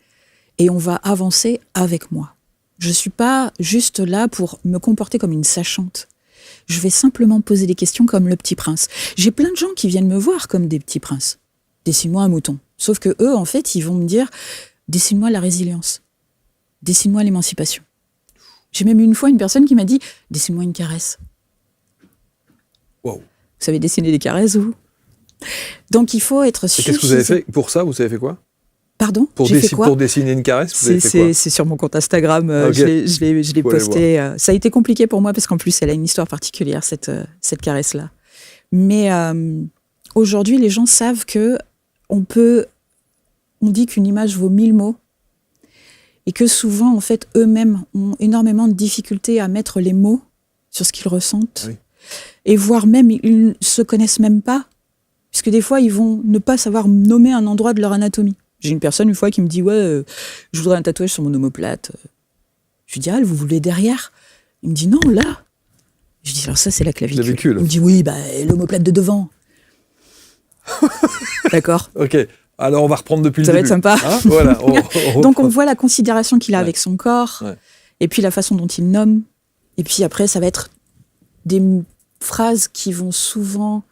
A: et on va avancer avec moi. Je ne suis pas juste là pour me comporter comme une sachante. Je vais simplement poser des questions comme le petit prince. J'ai plein de gens qui viennent me voir comme des petits princes. Dessine-moi un mouton. Sauf que eux, en fait, ils vont me dire « Dessine-moi la résilience. Dessine-moi l'émancipation. » J'ai même eu une fois une personne qui m'a dit « Dessine-moi une caresse. »
C: Wow.
A: Vous savez dessiner des caresses, vous ? Donc il faut être sûr.
C: Qu'est-ce que vous avez fait pour ça ? Vous avez fait quoi ?
A: Pardon ?
C: Pour dessiner une caresse, vous avez fait quoi ?
A: C'est sur mon compte Instagram, okay. Je l'ai posté. Ça a été compliqué pour moi parce qu'en plus, elle a une histoire particulière, cette caresse-là. Mais aujourd'hui, les gens savent que on dit qu'une image vaut 1000 mots et que souvent, en fait, eux-mêmes ont énormément de difficultés à mettre les mots sur ce qu'ils ressentent. Oui. Et voire même, ils ne se connaissent même pas, puisque des fois, ils vont ne pas savoir nommer un endroit de leur anatomie. J'ai une personne, une fois, qui me dit « Ouais, je voudrais un tatouage sur mon omoplate. » Je lui dis « Ah, vous voulez derrière ?» Il me dit « Non, là. » Je dis « Alors ça, c'est la clavicule. » Il me dit « Oui, l'omoplate de devant. » D'accord.
C: Ok. Alors, on va reprendre depuis le début.
A: Ça va être sympa.
C: Hein, voilà,
A: donc, on voit la considération qu'il a avec son corps, et puis la façon dont il nomme. Et puis après, ça va être des phrases qui vont souvent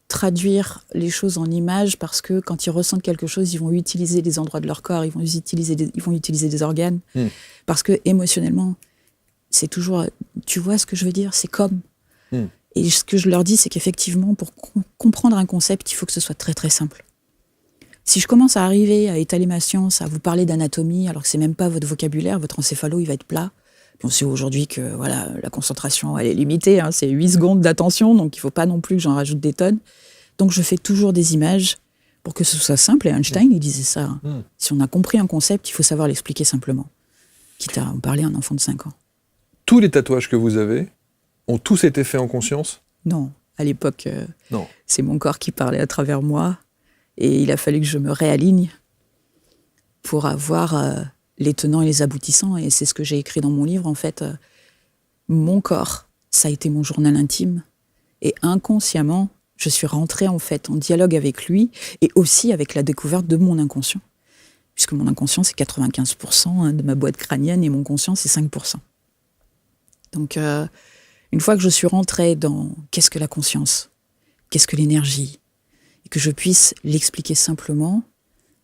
A: traduire les choses en images, parce que quand ils ressentent quelque chose, ils vont utiliser des endroits de leur corps, ils vont utiliser des organes, parce que émotionnellement, c'est toujours, tu vois ce que je veux dire, c'est comme. Et ce que je leur dis, c'est qu'effectivement, pour comprendre un concept, il faut que ce soit très très simple. Si je commence à arriver à étaler ma science, à vous parler d'anatomie, alors que c'est même pas votre vocabulaire, votre encéphalo, il va être plat. Puis on sait aujourd'hui que voilà, la concentration, elle est limitée, c'est 8 secondes d'attention, donc il faut pas non plus que j'en rajoute des tonnes. Donc je fais toujours des images pour que ce soit simple, et Einstein, il disait ça. Si on a compris un concept, il faut savoir l'expliquer simplement. Quitte à en parler à un enfant de 5 ans.
C: Tous les tatouages que vous avez ont tous été faits en conscience ?
A: Non. À l'époque, c'est mon corps qui parlait à travers moi. Et il a fallu que je me réaligne pour avoir les tenants et les aboutissants. Et c'est ce que j'ai écrit dans mon livre, en fait. Mon corps, ça a été mon journal intime. Et inconsciemment, je suis rentrée, en fait, en dialogue avec lui et aussi avec la découverte de mon inconscient. Puisque mon inconscient, c'est 95% de ma boîte crânienne et mon conscient, c'est 5%. Donc, une fois que je suis rentrée dans qu'est-ce que la conscience, qu'est-ce que l'énergie, et que je puisse l'expliquer simplement,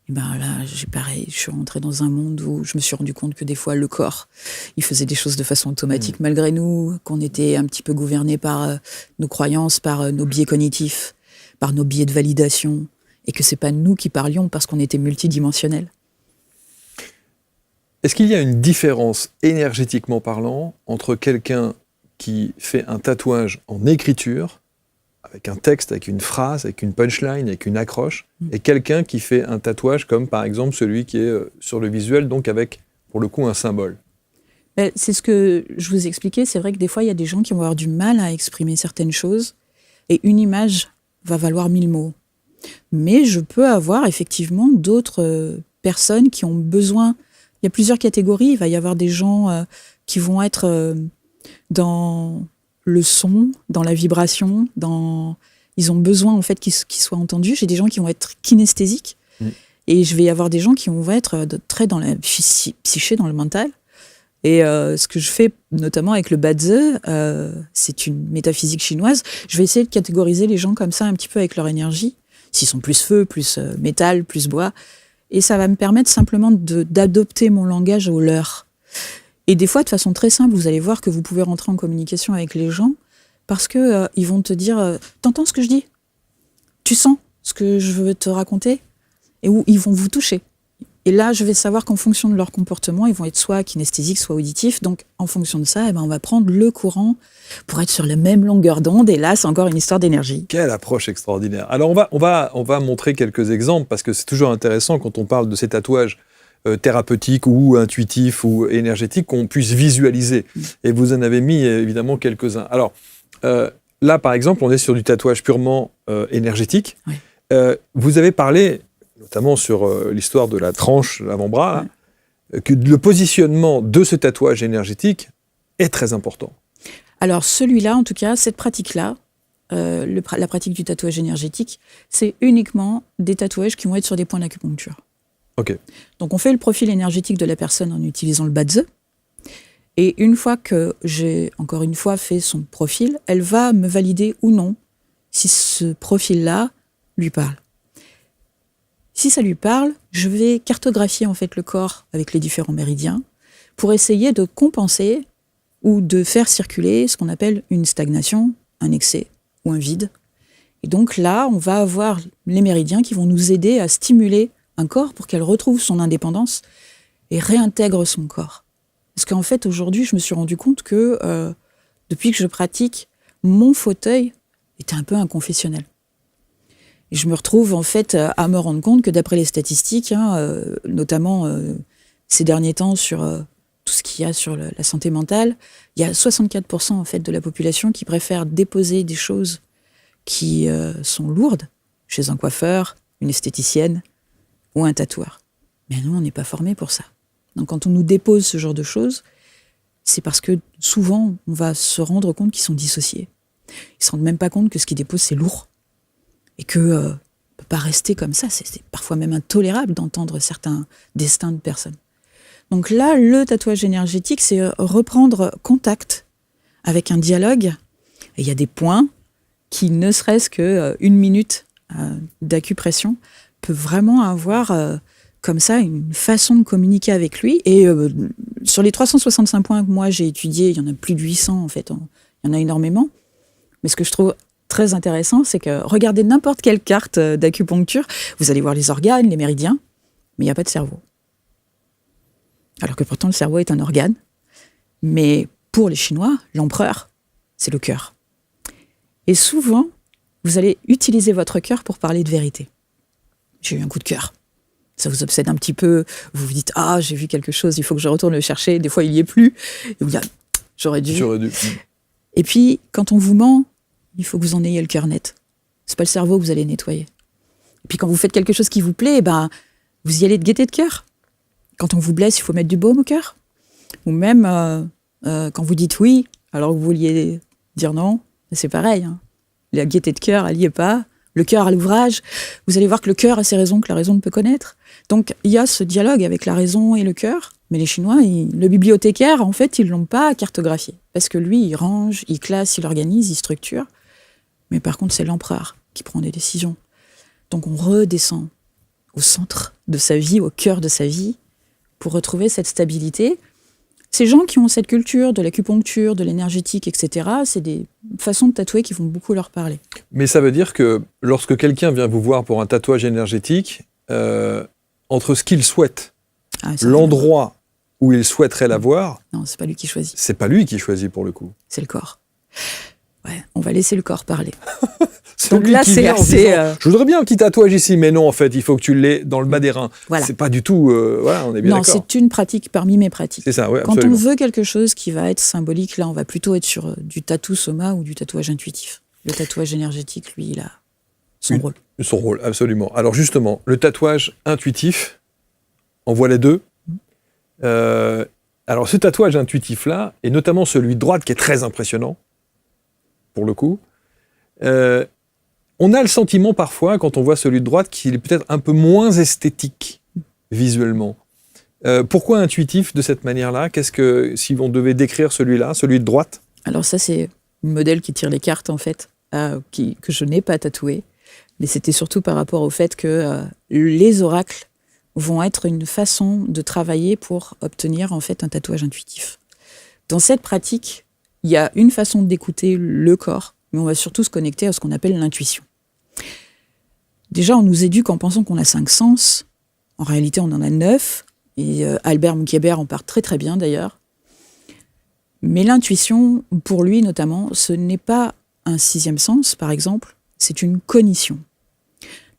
A: et ben là, je suis rentrée dans un monde où je me suis rendu compte que des fois, le corps, il faisait des choses de façon automatique malgré nous, qu'on était un petit peu gouverné par nos croyances, par nos biais cognitifs, par nos biais de validation, et que c'est pas nous qui parlions parce qu'on était multidimensionnels.
C: Est-ce qu'il y a une différence, énergétiquement parlant, entre quelqu'un qui fait un tatouage en écriture, avec un texte, avec une phrase, avec une punchline, avec une accroche, et quelqu'un qui fait un tatouage comme par exemple celui qui est sur le visuel, donc avec pour le coup un symbole?
A: C'est ce que je vous expliquais, c'est vrai que des fois il y a des gens qui vont avoir du mal à exprimer certaines choses, et une image va valoir 1000 mots. Mais je peux avoir effectivement d'autres personnes qui ont besoin, il y a plusieurs catégories, il va y avoir des gens qui vont être dans le son, dans la vibration, ils ont besoin en fait qu'ils soient entendus. J'ai des gens qui vont être kinesthésiques. Et je vais avoir des gens qui vont être très dans la psyché, dans le mental. Et ce que je fais notamment avec le Bazi, c'est une métaphysique chinoise, je vais essayer de catégoriser les gens comme ça un petit peu avec leur énergie, s'ils sont plus feu, plus métal, plus bois, et ça va me permettre simplement d'adopter mon langage au leur. Et des fois, de façon très simple, vous allez voir que vous pouvez rentrer en communication avec les gens parce que ils vont te dire « T'entends ce que je dis ? Tu sens ce que je veux te raconter ?» Et où ils vont vous toucher. Et là, je vais savoir qu'en fonction de leur comportement, ils vont être soit kinesthésiques, soit auditifs. Donc, en fonction de ça, on va prendre le courant pour être sur la même longueur d'onde. Et là, c'est encore une histoire d'énergie.
C: Quelle approche extraordinaire. Alors, on va montrer quelques exemples, parce que c'est toujours intéressant quand on parle de ces tatouages thérapeutiques ou intuitifs ou énergétiques qu'on puisse visualiser. Et vous en avez mis évidemment quelques-uns. Alors, là, par exemple, on est sur du tatouage purement énergétique.
A: Oui.
C: Vous avez parlé, notamment sur l'histoire de la tranche, l'avant-bras, que le positionnement de ce tatouage énergétique est très important.
A: Alors celui-là, en tout cas, cette pratique-là, la pratique du tatouage énergétique, c'est uniquement des tatouages qui vont être sur des points d'acupuncture.
C: Ok.
A: Donc on fait le profil énergétique de la personne en utilisant le Bazi. Et une fois que j'ai, encore une fois, fait son profil, elle va me valider ou non si ce profil-là lui parle. Si ça lui parle, je vais cartographier en fait le corps avec les différents méridiens pour essayer de compenser ou de faire circuler ce qu'on appelle une stagnation, un excès ou un vide. Et donc là, on va avoir les méridiens qui vont nous aider à stimuler un corps pour qu'elle retrouve son indépendance et réintègre son corps. Parce qu'en fait, aujourd'hui, je me suis rendu compte que depuis que je pratique, mon fauteuil était un peu un confessionnal. Et je me retrouve en fait à me rendre compte que d'après les statistiques, notamment ces derniers temps sur tout ce qu'il y a sur la santé mentale, il y a 64% en fait de la population qui préfère déposer des choses qui sont lourdes chez un coiffeur, une esthéticienne ou un tatoueur. Mais nous, on n'est pas formés pour ça. Donc quand on nous dépose ce genre de choses, c'est parce que souvent, on va se rendre compte qu'ils sont dissociés. Ils ne se rendent même pas compte que ce qu'ils déposent, c'est lourd. Et qu'on ne peut pas rester comme ça. C'est parfois même intolérable d'entendre certains destins de personnes. Donc là, le tatouage énergétique, c'est reprendre contact avec un dialogue. Et il y a des points qui, ne serait-ce qu'une minute d'acupression, peut vraiment avoir comme ça une façon de communiquer avec lui. Et sur les 365 points que moi j'ai étudiés, il y en a plus de 800 en fait. Il y en a énormément. Mais ce que je trouve très intéressant, c'est que regardez n'importe quelle carte d'acupuncture, vous allez voir les organes, les méridiens, mais il n'y a pas de cerveau. Alors que pourtant le cerveau est un organe. Mais pour les Chinois, l'empereur, c'est le cœur. Et souvent, vous allez utiliser votre cœur pour parler de vérité. J'ai eu un coup de cœur. Ça vous obsède un petit peu. Vous vous dites « Ah, j'ai vu quelque chose, il faut que je retourne le chercher. » Des fois, il n'y est plus. Et vous dites « J'aurais dû. » Et puis, quand on vous ment, il faut que vous en ayez le cœur net. C'est pas le cerveau que vous allez nettoyer. Et puis quand vous faites quelque chose qui vous plaît, vous y allez de gaieté de cœur. Quand on vous blesse, il faut mettre du baume au cœur. Ou même quand vous dites oui, alors que vous vouliez dire non, c'est pareil. Hein. La gaieté de cœur, elle n'y est pas. Le cœur à l'ouvrage. Vous allez voir que le cœur a ses raisons que la raison ne peut connaître. Donc il y a ce dialogue avec la raison et le cœur. Mais les Chinois, le bibliothécaire, en fait, ils ne l'ont pas cartographié. Parce que lui, il range, il classe, il organise, il structure. Mais par contre, c'est l'empereur qui prend des décisions. Donc on redescend au centre de sa vie, au cœur de sa vie, pour retrouver cette stabilité. Ces gens qui ont cette culture de l'acupuncture, de l'énergétique, etc., c'est des façons de tatouer qui vont beaucoup leur parler.
C: Mais ça veut dire que lorsque quelqu'un vient vous voir pour un tatouage énergétique, entre ce qu'il souhaite, l'endroit où il souhaiterait l'avoir...
A: Non, c'est pas lui qui choisit.
C: C'est pas lui qui choisit pour le coup.
A: C'est le corps. Ouais, on va laisser le corps parler.
C: Donc là, c'est assez... Je voudrais bien un petit tatouage ici, mais non, en fait, il faut que tu l'aies dans le bas des reins. Voilà. C'est pas du tout... on est bien d'accord.
A: Non, c'est une pratique parmi mes pratiques.
C: C'est ça, ouais,
A: Quand on veut quelque chose qui va être symbolique, là, on va plutôt être sur du tatou soma ou du tatouage intuitif. Le tatouage énergétique, lui, il a son rôle.
C: Son rôle, absolument. Alors justement, le tatouage intuitif, on voit les deux. Alors ce tatouage intuitif-là, et notamment celui de droite qui est très impressionnant, pour le coup, on a le sentiment parfois, quand on voit celui de droite, qu'il est peut-être un peu moins esthétique visuellement. Pourquoi intuitif de cette manière-là ? Si on devait décrire celui-là, celui de droite ?
A: Alors ça, c'est le modèle qui tire les cartes, en fait, que je n'ai pas tatoué. Mais c'était surtout par rapport au fait que les oracles vont être une façon de travailler pour obtenir, en fait, un tatouage intuitif. Dans cette pratique, il y a une façon d'écouter le corps, mais on va surtout se connecter à ce qu'on appelle l'intuition. Déjà, on nous éduque en pensant qu'on a 5 sens. En réalité, on en a 9. Et Albert Moukiébert en parle très très bien d'ailleurs. Mais l'intuition, pour lui notamment, ce n'est pas un 6e sens, par exemple, c'est une cognition.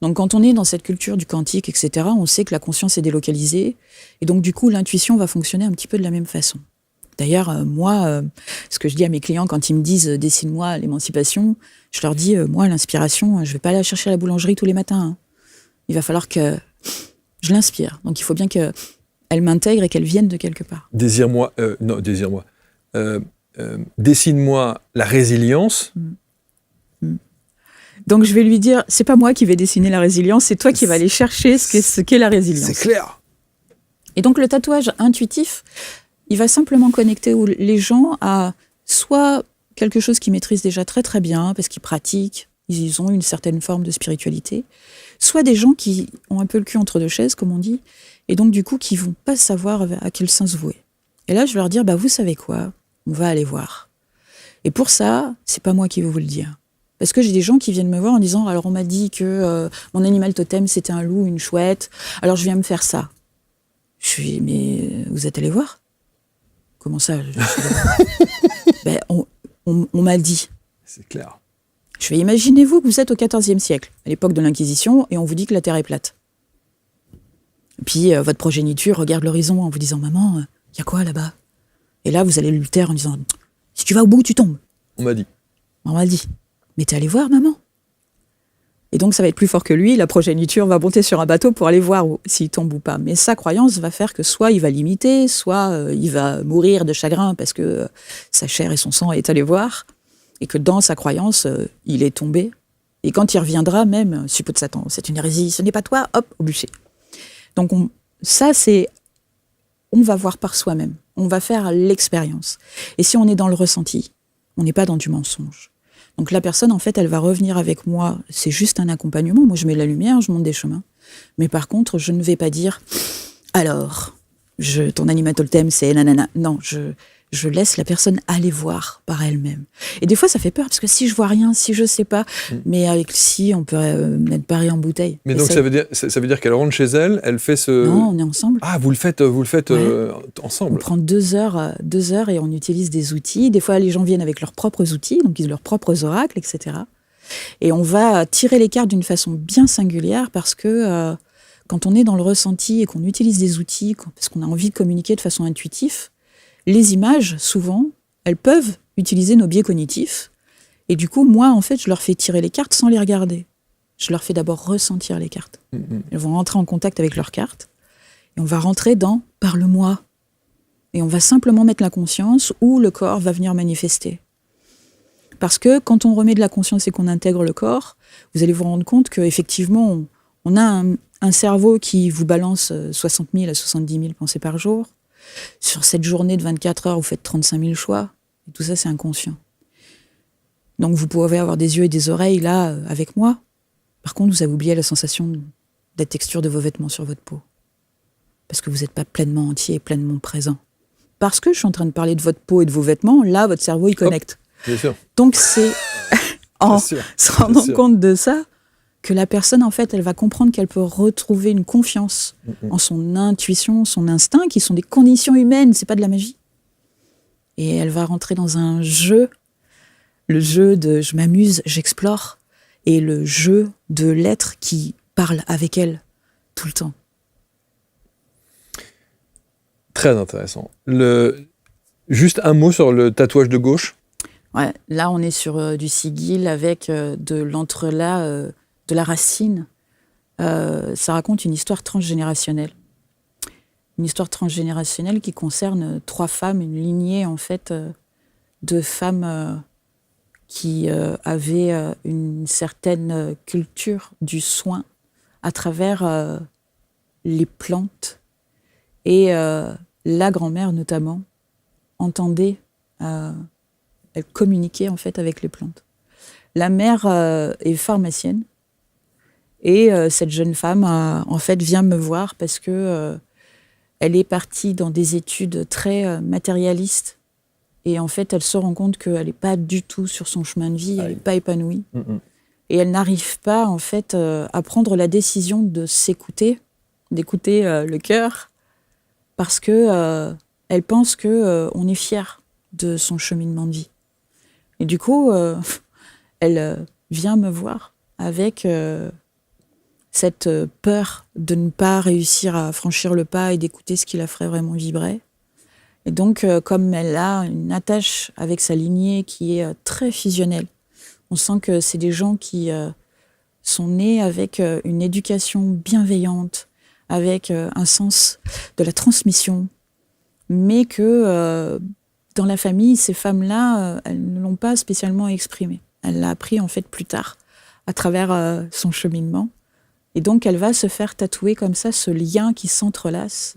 A: Donc quand on est dans cette culture du quantique, etc., on sait que la conscience est délocalisée, et donc du coup, l'intuition va fonctionner un petit peu de la même façon. D'ailleurs, moi, ce que je dis à mes clients quand ils me disent « dessine-moi l'émancipation », je leur dis « moi, l'inspiration, je ne vais pas la chercher à la boulangerie tous les matins. Hein. Il va falloir que je l'inspire. Donc il faut bien qu'elle m'intègre et qu'elle vienne de quelque part. »
C: Désire-moi. Dessine-moi la résilience.
A: Donc je vais lui dire, c'est pas moi qui vais dessiner la résilience, c'est toi qui vas aller chercher ce qu'est la résilience.
C: C'est clair.
A: Et donc le tatouage intuitif, il va simplement connecter les gens à soit quelque chose qu'ils maîtrisent déjà très très bien, parce qu'ils pratiquent, ils ont une certaine forme de spiritualité, soit des gens qui ont un peu le cul entre deux chaises, comme on dit, et donc du coup qui vont pas savoir à quel sens vouer. Et là je vais leur dire, vous savez quoi, on va aller voir. Et pour ça, c'est pas moi qui vais vous le dire. Parce que j'ai des gens qui viennent me voir en disant « Alors, on m'a dit que mon animal totem, c'était un loup, une chouette. Alors, je viens me faire ça. » Je suis « Mais vous êtes allé voir ?»« Comment ça ?» On m'a dit.
C: C'est clair.
A: Je fais « Imaginez-vous que vous êtes au XIVe siècle, à l'époque de l'Inquisition, et on vous dit que la Terre est plate. Et puis, votre progéniture regarde l'horizon en vous disant « Maman, il y a quoi là-bas ?» Et là, vous allez lui taire en disant « Si tu vas au bout, tu tombes. »
C: On m'a dit.
A: On m'a dit. Mais t'es allé voir, maman ? Et donc, ça va être plus fort que lui. La progéniture va monter sur un bateau pour aller voir s'il tombe ou pas. Mais sa croyance va faire que soit il va l'imiter, soit il va mourir de chagrin parce que sa chair et son sang est allé voir. Et que dans sa croyance, il est tombé. Et quand il reviendra, même, suppôt de Satan, c'est une hérésie, ce n'est pas toi, hop, au bûcher. Donc, on va voir par soi-même. On va faire l'expérience. Et si on est dans le ressenti, on n'est pas dans du mensonge. Donc la personne, en fait, elle va revenir avec moi. C'est juste un accompagnement. Moi, je mets la lumière, je monte des chemins. Mais par contre, je ne vais pas dire « Alors, ton animal totem, c'est nanana ». Non, je laisse la personne aller voir par elle-même. Et des fois, ça fait peur, parce que si je vois rien, si je sais pas, mais avec si, on peut mettre Paris en bouteille.
C: Mais donc, ça veut dire qu'elle rentre chez elle, elle fait ce...
A: Non, on est ensemble.
C: Ah, vous le faites ouais. Ensemble.
A: On prend 2 heures et on utilise des outils. Des fois, les gens viennent avec leurs propres outils, donc ils ont leurs propres oracles, etc. Et on va tirer les cartes d'une façon bien singulière, parce que quand on est dans le ressenti et qu'on utilise des outils, parce qu'on a envie de communiquer de façon intuitive, les images, souvent, elles peuvent utiliser nos biais cognitifs. Et du coup, moi, en fait, je leur fais tirer les cartes sans les regarder. Je leur fais d'abord ressentir les cartes. Elles vont rentrer en contact avec leurs cartes. Et on va rentrer dans « parle-moi ». Et on va simplement mettre la conscience où le corps va venir manifester. Parce que quand on remet de la conscience et qu'on intègre le corps, vous allez vous rendre compte qu'effectivement, on a un cerveau qui vous balance 60 000 à 70 000 pensées par jour. Sur cette journée de 24 heures, vous faites 35 000 choix. Et tout ça, c'est inconscient. Donc, vous pouvez avoir des yeux et des oreilles, là, avec moi. Par contre, vous avez oublié la sensation de la texture de vos vêtements sur votre peau. Parce que vous n'êtes pas pleinement entier et pleinement présent. Parce que je suis en train de parler de votre peau et de vos vêtements, là, votre cerveau, il connecte.
C: Bien sûr.
A: Donc, c'est en se rendant compte de ça que la personne, en fait, elle va comprendre qu'elle peut retrouver une confiance en son intuition, son instinct, qui sont des conditions humaines, c'est pas de la magie. Et elle va rentrer dans un jeu, le jeu de je m'amuse, j'explore, et le jeu de l'être qui parle avec elle tout le temps.
C: Très intéressant. Juste un mot sur le tatouage de gauche.
A: Ouais, là, on est sur du sigil avec de l'entrelac de la racine. Ça raconte une histoire transgénérationnelle. Une histoire transgénérationnelle qui concerne 3 femmes, une lignée, en fait, de femmes qui avaient une certaine culture du soin à travers les plantes. Et la grand-mère, notamment, entendait, elle communiquait en fait avec les plantes. La mère est pharmacienne. Et cette jeune femme, en fait, vient me voir parce que elle est partie dans des études très matérialistes. Et en fait, elle se rend compte qu'elle n'est pas du tout sur son chemin de vie, elle n'est pas épanouie. Et elle n'arrive pas, en fait, à prendre la décision de s'écouter, d'écouter le cœur, parce que elle pense qu'on est fier de son cheminement de vie. Et du coup, elle vient me voir avec cette peur de ne pas réussir à franchir le pas et d'écouter ce qui la ferait vraiment vibrer. Et donc, comme elle a une attache avec sa lignée qui est très fusionnelle, on sent que c'est des gens qui sont nés avec une éducation bienveillante, avec un sens de la transmission, mais que dans la famille, ces femmes-là, elles ne l'ont pas spécialement exprimé. Elle l'a appris en fait plus tard, à travers son cheminement. Et donc, elle va se faire tatouer comme ça ce lien qui s'entrelace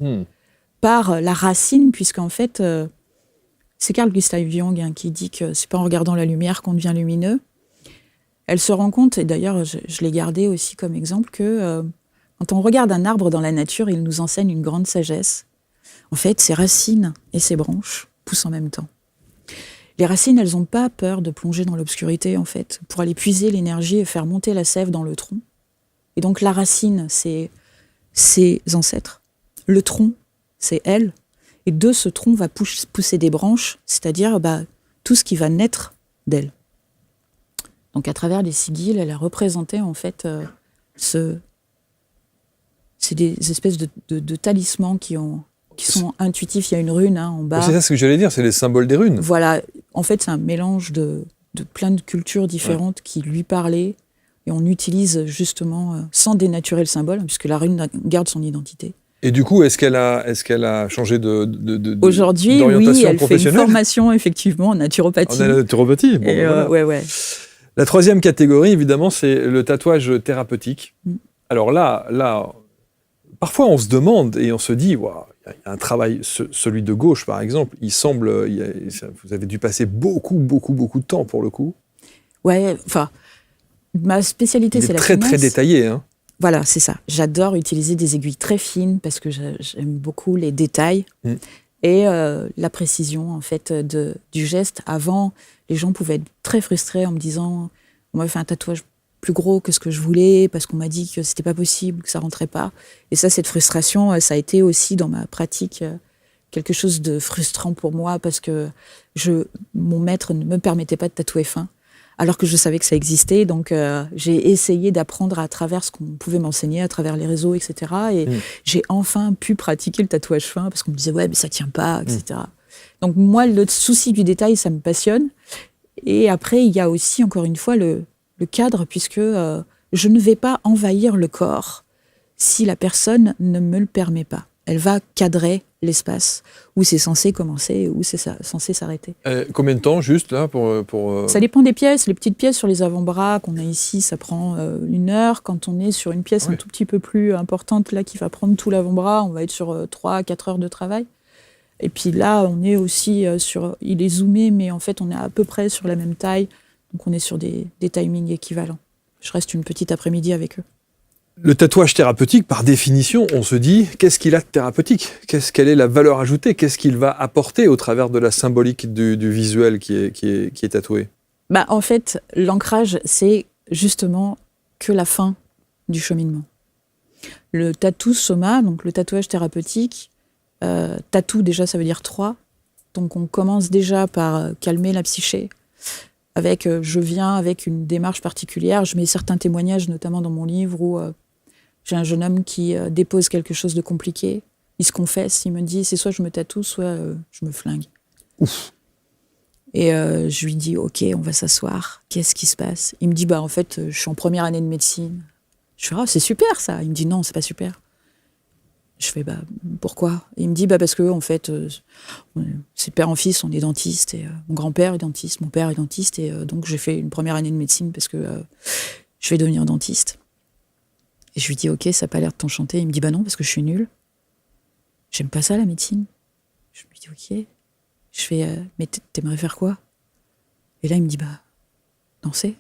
A: par la racine, puisqu'en fait, c'est Carl Gustav Jung qui dit que c'est pas en regardant la lumière qu'on devient lumineux. Elle se rend compte, et d'ailleurs, je l'ai gardé aussi comme exemple, que quand on regarde un arbre dans la nature, il nous enseigne une grande sagesse. En fait, ses racines et ses branches poussent en même temps. Les racines, elles n'ont pas peur de plonger dans l'obscurité, en fait, pour aller puiser l'énergie et faire monter la sève dans le tronc. Et donc, la racine, c'est ses ancêtres. Le tronc, c'est elle. Et de ce tronc va pousser des branches, c'est-à-dire tout ce qui va naître d'elle. Donc, à travers les sigils, elle a représenté, en fait, c'est des espèces de talismans qui sont intuitifs. Il y a une rune en bas.
C: C'est ça ce que j'allais dire, c'est les symboles des runes.
A: Voilà. En fait, c'est un mélange de plein de cultures différentes qui lui parlaient. Et on utilise justement, sans dénaturer le symbole, puisque la rune garde son identité. Et
C: du coup, est-ce qu'elle a changé d'orientation
A: Aujourd'hui, oui, elle fait une
C: professionnelle ?
A: formation, effectivement, en naturopathie.
C: En naturopathie, bon,
A: et,
C: voilà.
A: ouais.
C: La troisième catégorie, évidemment, c'est le tatouage thérapeutique. Alors là, parfois on se demande et on se dit, waouh, il y a un travail, celui de gauche par exemple, il semble, vous avez dû passer beaucoup de temps pour le coup.
A: Ouais, enfin, ma spécialité, c'est la
C: très
A: finesse.
C: très détaillé, hein.
A: Voilà, c'est ça. J'adore utiliser des aiguilles très fines parce que j'aime beaucoup les détails et la précision en fait du geste. Avant, les gens pouvaient être très frustrés en me disant on m'avait fait un tatouage plus gros que ce que je voulais parce qu'on m'a dit que c'était pas possible, que ça rentrait pas. Et ça, cette frustration, ça a été aussi dans ma pratique quelque chose de frustrant pour moi parce que mon maître ne me permettait pas de tatouer fin. Alors que je savais que ça existait, donc j'ai essayé d'apprendre à travers ce qu'on pouvait m'enseigner, à travers les réseaux, etc. Et j'ai enfin pu pratiquer le tatouage fin, parce qu'on me disait « ouais, mais ça tient pas », etc. Donc moi, le souci du détail, ça me passionne. Et après, il y a aussi, encore une fois, le cadre, puisque je ne vais pas envahir le corps si la personne ne me le permet pas. Elle va cadrer l'espace où c'est censé commencer, où c'est censé s'arrêter.
C: Combien de temps, juste, là, pour...
A: Ça dépend des pièces. Les petites pièces sur les avant-bras qu'on a ici, ça prend 1 heure. Quand on est sur une pièce un tout petit peu plus importante, là, qui va prendre tout l'avant-bras, on va être sur 3 à 4 heures de travail. Et puis là, on est aussi sur... Il est zoomé, mais en fait, on est à peu près sur la même taille. Donc, on est sur des timings équivalents. Je reste une petite après-midi avec eux.
C: Le tatouage thérapeutique, par définition, on se dit, qu'est-ce qu'il a de thérapeutique ? Quelle est la valeur ajoutée ? Qu'est-ce qu'il va apporter au travers de la symbolique du visuel qui est tatoué ?
A: En fait, l'ancrage, c'est justement que la fin du cheminement. Le tattoo soma, donc le tatouage thérapeutique, tatou déjà, ça veut dire 3. Donc on commence déjà par calmer la psyché. Je viens avec une démarche particulière. Je mets certains témoignages, notamment dans mon livre, où j'ai un jeune homme qui dépose quelque chose de compliqué. Il se confesse, il me dit, c'est soit je me tatoue, soit je me flingue.
C: Ouf.
A: Et je lui dis, ok, on va s'asseoir. Qu'est-ce qui se passe ? Il me dit, en fait, je suis en première année de médecine. Je fais, c'est super ça. Il me dit, non, c'est pas super. Je fais, pourquoi ? Il me dit, parce que, en fait, c'est de père en fils, on est dentiste, et mon grand-père est dentiste, mon père est dentiste, et donc j'ai fait une première année de médecine parce que je vais devenir dentiste. Et Et je lui dis, ok, ça n'a pas l'air de t'enchanter. Il me dit, bah non, parce que je suis nulle. J'aime pas ça, la médecine. Je lui dis, ok. Je fais, mais t'aimerais faire quoi? Et là, il me dit, bah, danser.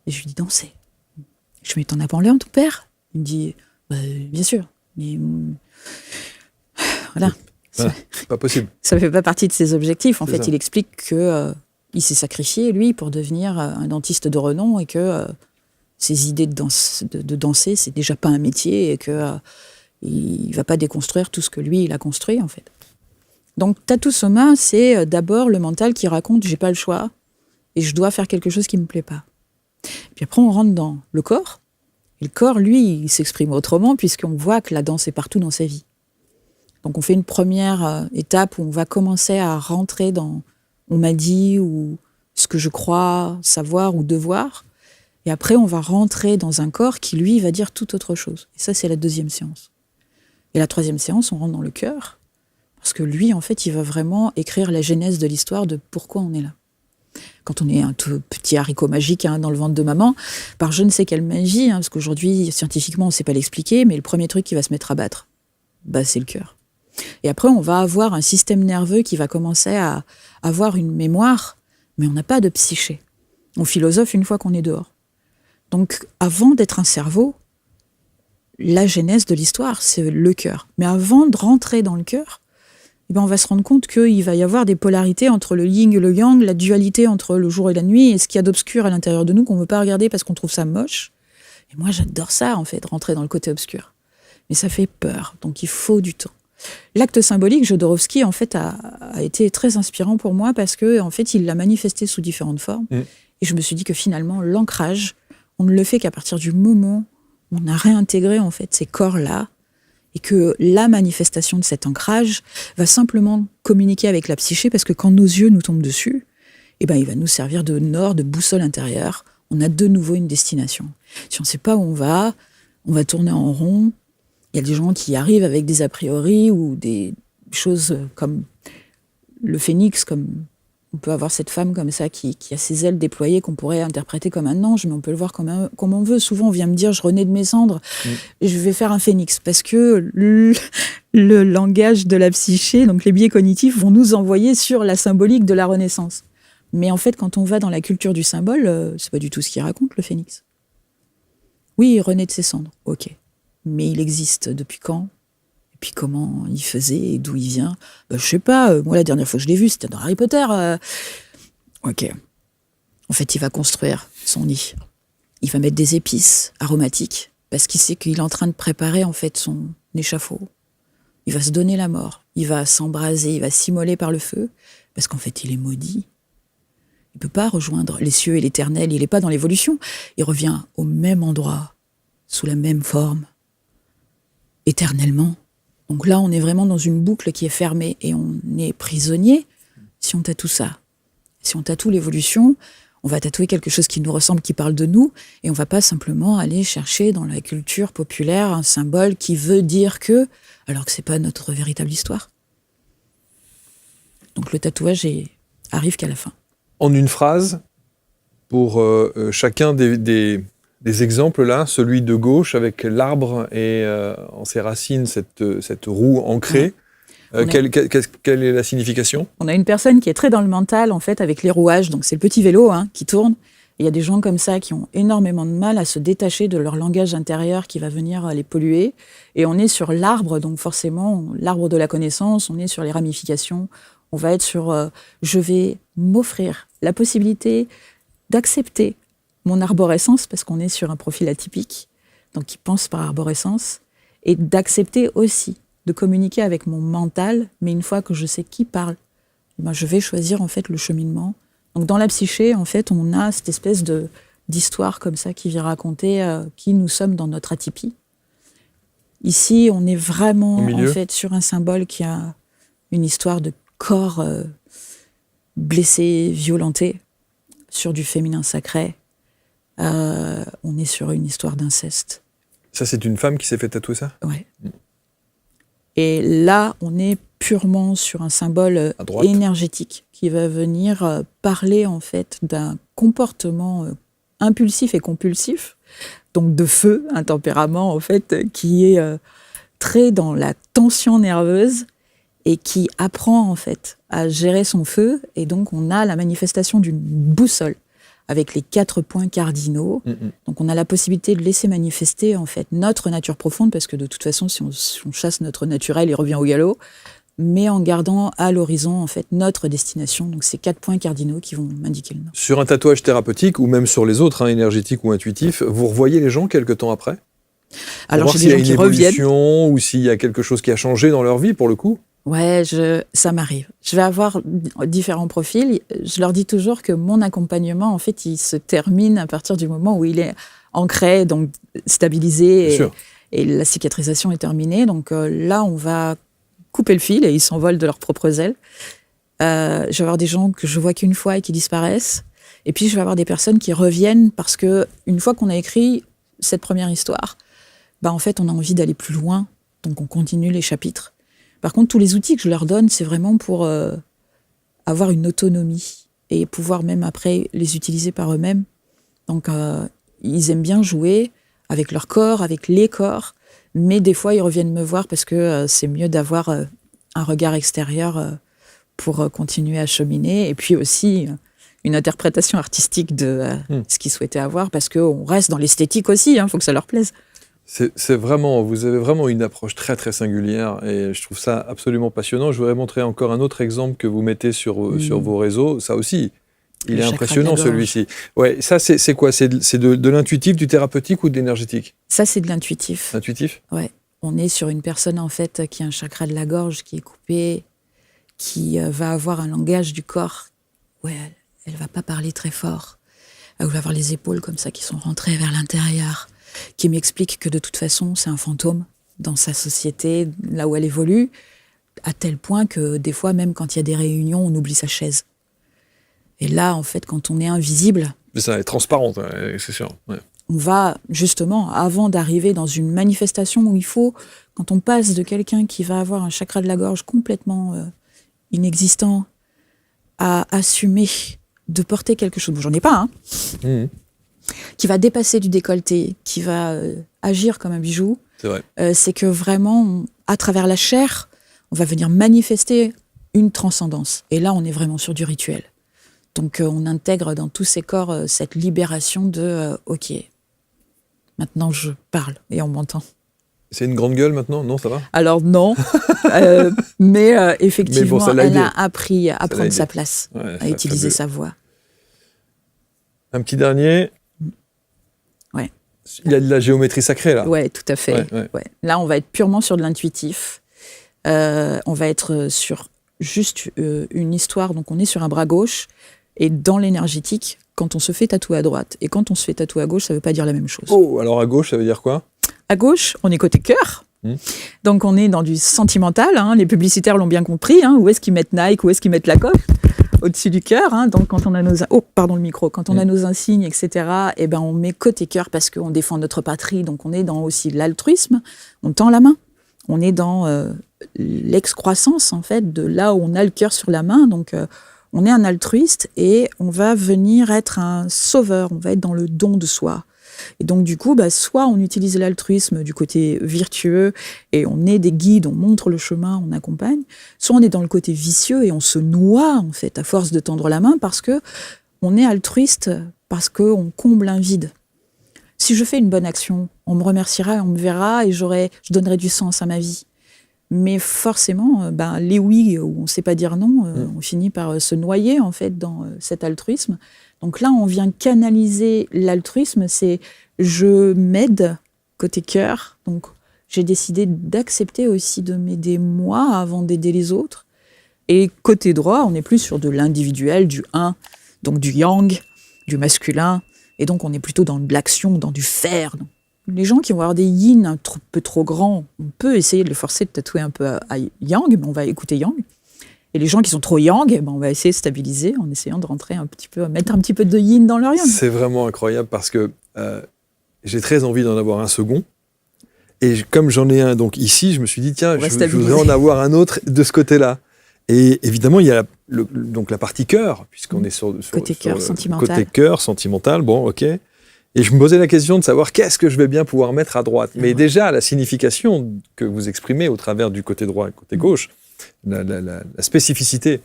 A: Et je lui dis, danser. Je lui dis, t'en as parlé à ton père? Il me dit, bah, bien sûr. Mais voilà.
C: Voilà, pas possible.
A: Ça ne fait pas partie de ses objectifs. En
C: C'est
A: fait,
C: ça.
A: il explique que il s'est sacrifié, lui, pour devenir un dentiste de renom et que ses idées de danser, c'est déjà pas un métier et que il va pas déconstruire tout ce que lui, il a construit, en fait. Donc, Tattoo Soma, c'est d'abord le mental qui raconte « j'ai pas le choix et je dois faire quelque chose qui me plaît pas ». Puis après, on rentre dans le corps. Et le corps, lui, il s'exprime autrement puisqu'on voit que la danse est partout dans sa vie. Donc, on fait une première étape où on va commencer à rentrer dans « on m'a dit » ou « ce que je crois savoir ou devoir ». Et après, on va rentrer dans un corps qui, lui, va dire tout autre chose. Et ça, c'est la deuxième séance. Et la troisième séance, on rentre dans le cœur. Parce que lui, en fait, il va vraiment écrire la genèse de l'histoire de pourquoi on est là. Quand on est un tout petit haricot magique dans le ventre de maman, par je ne sais quelle magie, parce qu'aujourd'hui, scientifiquement, on ne sait pas l'expliquer, mais le premier truc qui va se mettre à battre, c'est le cœur. Et après, on va avoir un système nerveux qui va commencer à avoir une mémoire, mais on n'a pas de psyché. On philosophe une fois qu'on est dehors. Donc, avant d'être un cerveau, la genèse de l'histoire, c'est le cœur. Mais avant de rentrer dans le cœur, on va se rendre compte qu'il va y avoir des polarités entre le yin et le yang, la dualité entre le jour et la nuit, et ce qu'il y a d'obscur à l'intérieur de nous qu'on ne veut pas regarder parce qu'on trouve ça moche. Et moi, j'adore ça, en fait, rentrer dans le côté obscur. Mais ça fait peur, donc il faut du temps. L'acte symbolique, Jodorowsky, en fait, a été très inspirant pour moi parce que, en fait, il l'a manifesté sous différentes formes. Et je me suis dit que finalement, l'ancrage, on ne le fait qu'à partir du moment où on a réintégré, en fait, ces corps-là, et que la manifestation de cet ancrage va simplement communiquer avec la psyché, parce que quand nos yeux nous tombent dessus, il va nous servir de nord, de boussole intérieure. On a de nouveau une destination. Si on ne sait pas où on va tourner en rond. Il y a des gens qui arrivent avec des a priori ou des choses comme le phénix, comme on peut avoir cette femme comme ça qui a ses ailes déployées qu'on pourrait interpréter comme un ange, mais on peut le voir comme on veut. Souvent, on vient me dire, je renais de mes cendres, et je vais faire un phénix, parce que le langage de la psyché, donc les biais cognitifs, vont nous envoyer sur la symbolique de la Renaissance. Mais en fait, quand on va dans la culture du symbole, c'est pas du tout ce qu'il raconte, le phénix. Oui, il renaît de ses cendres, ok. Mais il existe depuis quand? Et puis comment il faisait et d'où il vient? Je sais pas, moi la dernière fois que je l'ai vu, c'était dans Harry Potter. Ok. En fait, il va construire son nid. Il va mettre des épices aromatiques parce qu'il sait qu'il est en train de préparer en fait son échafaud. Il va se donner la mort. Il va s'embraser, il va s'immoler par le feu parce qu'en fait, il est maudit. Il peut pas rejoindre les cieux et l'éternel. Il n'est pas dans l'évolution. Il revient au même endroit, sous la même forme, éternellement. Donc là, on est vraiment dans une boucle qui est fermée et on est prisonnier si on tatoue ça. Si on tatoue l'évolution, on va tatouer quelque chose qui nous ressemble, qui parle de nous, et on va pas simplement aller chercher dans la culture populaire un symbole qui veut dire que, alors que c'est pas notre véritable histoire. Donc le tatouage arrive qu'à la fin.
C: En une phrase, pour chacun des exemples là, celui de gauche avec l'arbre et en ses racines cette roue ancrée, quelle est la signification?
A: On a une personne qui est très dans le mental en fait avec les rouages, donc c'est le petit vélo qui tourne. Il y a des gens comme ça qui ont énormément de mal à se détacher de leur langage intérieur qui va venir les polluer. Et on est sur l'arbre, donc forcément l'arbre de la connaissance, on est sur les ramifications. On va être sur je vais m'offrir la possibilité d'accepter mon arborescence, parce qu'on est sur un profil atypique, donc qui pense par arborescence, et d'accepter aussi de communiquer avec mon mental, mais une fois que je sais qui parle, je vais choisir en fait le cheminement. Donc dans la psyché, en fait, on a cette espèce d'histoire comme ça qui vient raconter qui nous sommes dans notre atypie. Ici, on est vraiment en fait sur un symbole qui a une histoire de corps blessé, violenté, sur du féminin sacré. On est sur une histoire d'inceste.
C: Ça, c'est une femme qui s'est fait tatouer ça?
A: Ouais. Et là, on est purement sur un symbole énergétique qui va venir parler en fait d'un comportement impulsif et compulsif. donc de feu, un tempérament en fait qui est très dans la tension nerveuse et qui apprend en fait à gérer son feu. Et donc on a la manifestation d'une boussole avec les 4 points cardinaux. Donc on a la possibilité de laisser manifester en fait notre nature profonde, parce que de toute façon si on chasse notre naturel, il revient au galop, mais en gardant à l'horizon en fait notre destination. Donc ces 4 points cardinaux qui vont m'indiquer le nord.
C: Sur un tatouage thérapeutique, ou même sur les autres, énergétiques ou intuitifs, vous revoyez les gens quelques temps après?
A: Alors j'ai
C: s'il
A: des
C: y a
A: gens
C: une
A: qui reviennent.
C: évolution, ou s'il y a quelque chose qui a changé dans leur vie pour le coup?
A: Ouais, ça m'arrive. Je vais avoir différents profils. Je leur dis toujours que mon accompagnement, en fait, il se termine à partir du moment où il est ancré, donc stabilisé, et la cicatrisation est terminée. Donc là, on va couper le fil et ils s'envolent de leurs propres ailes. Je vais avoir des gens que je vois qu'une fois et qui disparaissent. Et puis, je vais avoir des personnes qui reviennent parce que une fois qu'on a écrit cette première histoire, en fait, on a envie d'aller plus loin. Donc, on continue les chapitres. Par contre, tous les outils que je leur donne, c'est vraiment pour avoir une autonomie et pouvoir même après les utiliser par eux-mêmes. Donc, ils aiment bien jouer avec leur corps, avec les corps, mais des fois, ils reviennent me voir parce que c'est mieux d'avoir un regard extérieur pour continuer à cheminer. Et puis aussi, une interprétation artistique de ce qu'ils souhaitaient avoir, parce qu'on reste dans l'esthétique aussi, il faut que ça leur plaise.
C: C'est vraiment, vous avez vraiment une approche très très singulière et je trouve ça absolument passionnant. Je voudrais montrer encore un autre exemple que vous mettez sur vos réseaux. Ça aussi, il est impressionnant celui-ci. Ouais, ça c'est quoi? C'est de l'intuitif, du thérapeutique ou de l'énergétique?
A: Ça c'est de l'intuitif.
C: Intuitif?
A: Ouais. On est sur une personne en fait qui a un chakra de la gorge qui est coupé, qui va avoir un langage du corps. Ouais, elle va pas parler très fort. Elle va avoir les épaules comme ça qui sont rentrées vers l'intérieur, qui m'explique que de toute façon, c'est un fantôme dans sa société, là où elle évolue, à tel point que des fois, même quand il y a des réunions, on oublie sa chaise. Et là, en fait, quand on est invisible...
C: Ça, elle est transparente, c'est sûr. Ouais.
A: On va, justement, avant d'arriver dans une manifestation où il faut, quand on passe de quelqu'un qui va avoir un chakra de la gorge complètement inexistant, à assumer de porter quelque chose... Bon, j'en ai pas, qui va dépasser du décolleté, qui va agir comme un bijou, c'est que vraiment, à travers la chair, on va venir manifester une transcendance. Et là, on est vraiment sur du rituel. Donc, on intègre dans tous ces corps cette libération de « Ok, maintenant je parle et on m'entend ».
C: C'est une grande gueule maintenant? Non, ça va?
A: Alors non, mais effectivement,
C: mais bon,
A: elle a appris à prendre sa place, à utiliser sa voix.
C: Un petit dernier.
A: Ouais.
C: Il y a de la géométrie sacrée, là.
A: Ouais, tout à fait. Ouais. Là, on va être purement sur de l'intuitif. On va être sur juste une histoire. Donc, on est sur un bras gauche. Et dans l'énergétique, quand on se fait tatouer à droite et quand on se fait tatouer à gauche, ça ne veut pas dire la même chose.
C: Oh, alors à gauche, ça veut dire quoi?
A: À gauche, on est côté cœur. Donc, on est dans du sentimental. Les publicitaires l'ont bien compris. Où est-ce qu'ils mettent Nike? Où est-ce qu'ils mettent Lacoste? Au-dessus du cœur. Donc, quand on a nos... Quand on a nos insignes, etc., on met côté cœur parce qu'on défend notre patrie. Donc, on est dans aussi l'altruisme. On tend la main. On est dans l'excroissance, en fait, de là où on a le cœur sur la main. Donc, on est un altruiste et on va venir être un sauveur. On va être dans le don de soi. Et donc, du coup, soit on utilise l'altruisme du côté vertueux et on est des guides, on montre le chemin, on accompagne, soit on est dans le côté vicieux et on se noie, en fait, à force de tendre la main parce que on est altruiste, parce qu'on comble un vide. Si je fais une bonne action, on me remerciera et on me verra et je donnerai du sens à ma vie. Mais forcément, les oui, où on ne sait pas dire non, on finit par se noyer, en fait, dans cet altruisme. Donc là, on vient canaliser l'altruisme, c'est je m'aide côté cœur. Donc j'ai décidé d'accepter aussi de m'aider moi avant d'aider les autres. Et côté droit, on est plus sur de l'individuel, du 1, donc du yang, du masculin. Et donc on est plutôt dans de l'action, dans du faire. Donc, les gens qui vont avoir des yin un peu trop grands, on peut essayer de les forcer de tatouer un peu à yang, mais on va écouter yang. Et les gens qui sont trop yang, on va essayer de stabiliser en essayant de rentrer un petit peu, mettre un petit peu de yin dans leur yang.
C: C'est vraiment incroyable parce que j'ai très envie d'en avoir un second. Et comme j'en ai un donc ici, je me suis dit, tiens, je voudrais en avoir un autre de ce côté-là. Et évidemment, il y a donc la partie cœur, puisqu'on est sur
A: côté cœur, sentimental.
C: Côté cœur, sentimental, bon, ok. Et je me posais la question de savoir qu'est-ce que je vais bien pouvoir mettre à droite. Mais déjà, la signification que vous exprimez au travers du côté droit et côté gauche, la spécificité,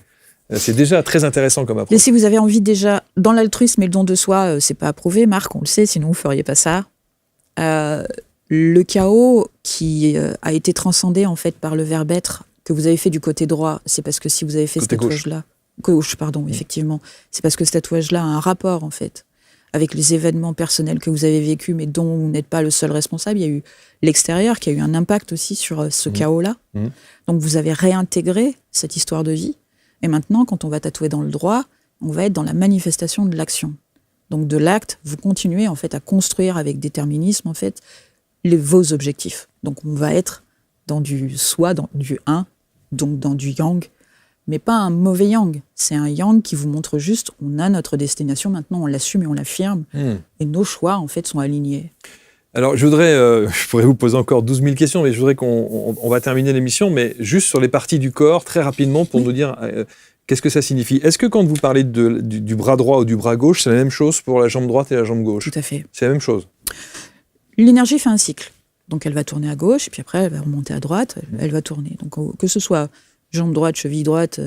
C: c'est déjà très intéressant comme approche.
A: Et si vous avez envie déjà, dans l'altruisme et le don de soi, c'est pas approuvé, Marc, on le sait, sinon vous feriez pas ça. Le chaos qui a été transcendé en fait par le verbe être que vous avez fait du côté droit, c'est parce que si vous avez fait ce tatouage-là, gauche, pardon, effectivement, c'est parce que ce tatouage-là a un rapport en fait avec les événements personnels que vous avez vécus, mais dont vous n'êtes pas le seul responsable. Il y a eu l'extérieur qui a eu un impact aussi sur ce chaos-là. Donc vous avez réintégré cette histoire de vie. Et maintenant, quand on va tatouer dans le droit, on va être dans la manifestation de l'action. Donc de l'acte, vous continuez en fait à construire avec déterminisme en fait vos objectifs. Donc on va être dans du soi, dans du yin, donc dans du yang, mais pas un mauvais yang. C'est un yang qui vous montre juste, on a notre destination, maintenant on l'assume et on l'affirme, et nos choix en fait sont alignés.
C: Alors je pourrais vous poser encore 12 000 questions, mais je voudrais qu'on va terminer l'émission, mais juste sur les parties du corps, très rapidement, pour nous dire qu'est-ce que ça signifie. Est-ce que quand vous parlez du bras droit ou du bras gauche, c'est la même chose pour la jambe droite et la jambe gauche ?
A: Tout à fait.
C: C'est la même chose.
A: L'énergie fait un cycle. Donc elle va tourner à gauche, et puis après elle va remonter à droite, elle va tourner. Donc que ce soit jambe droite, cheville droite,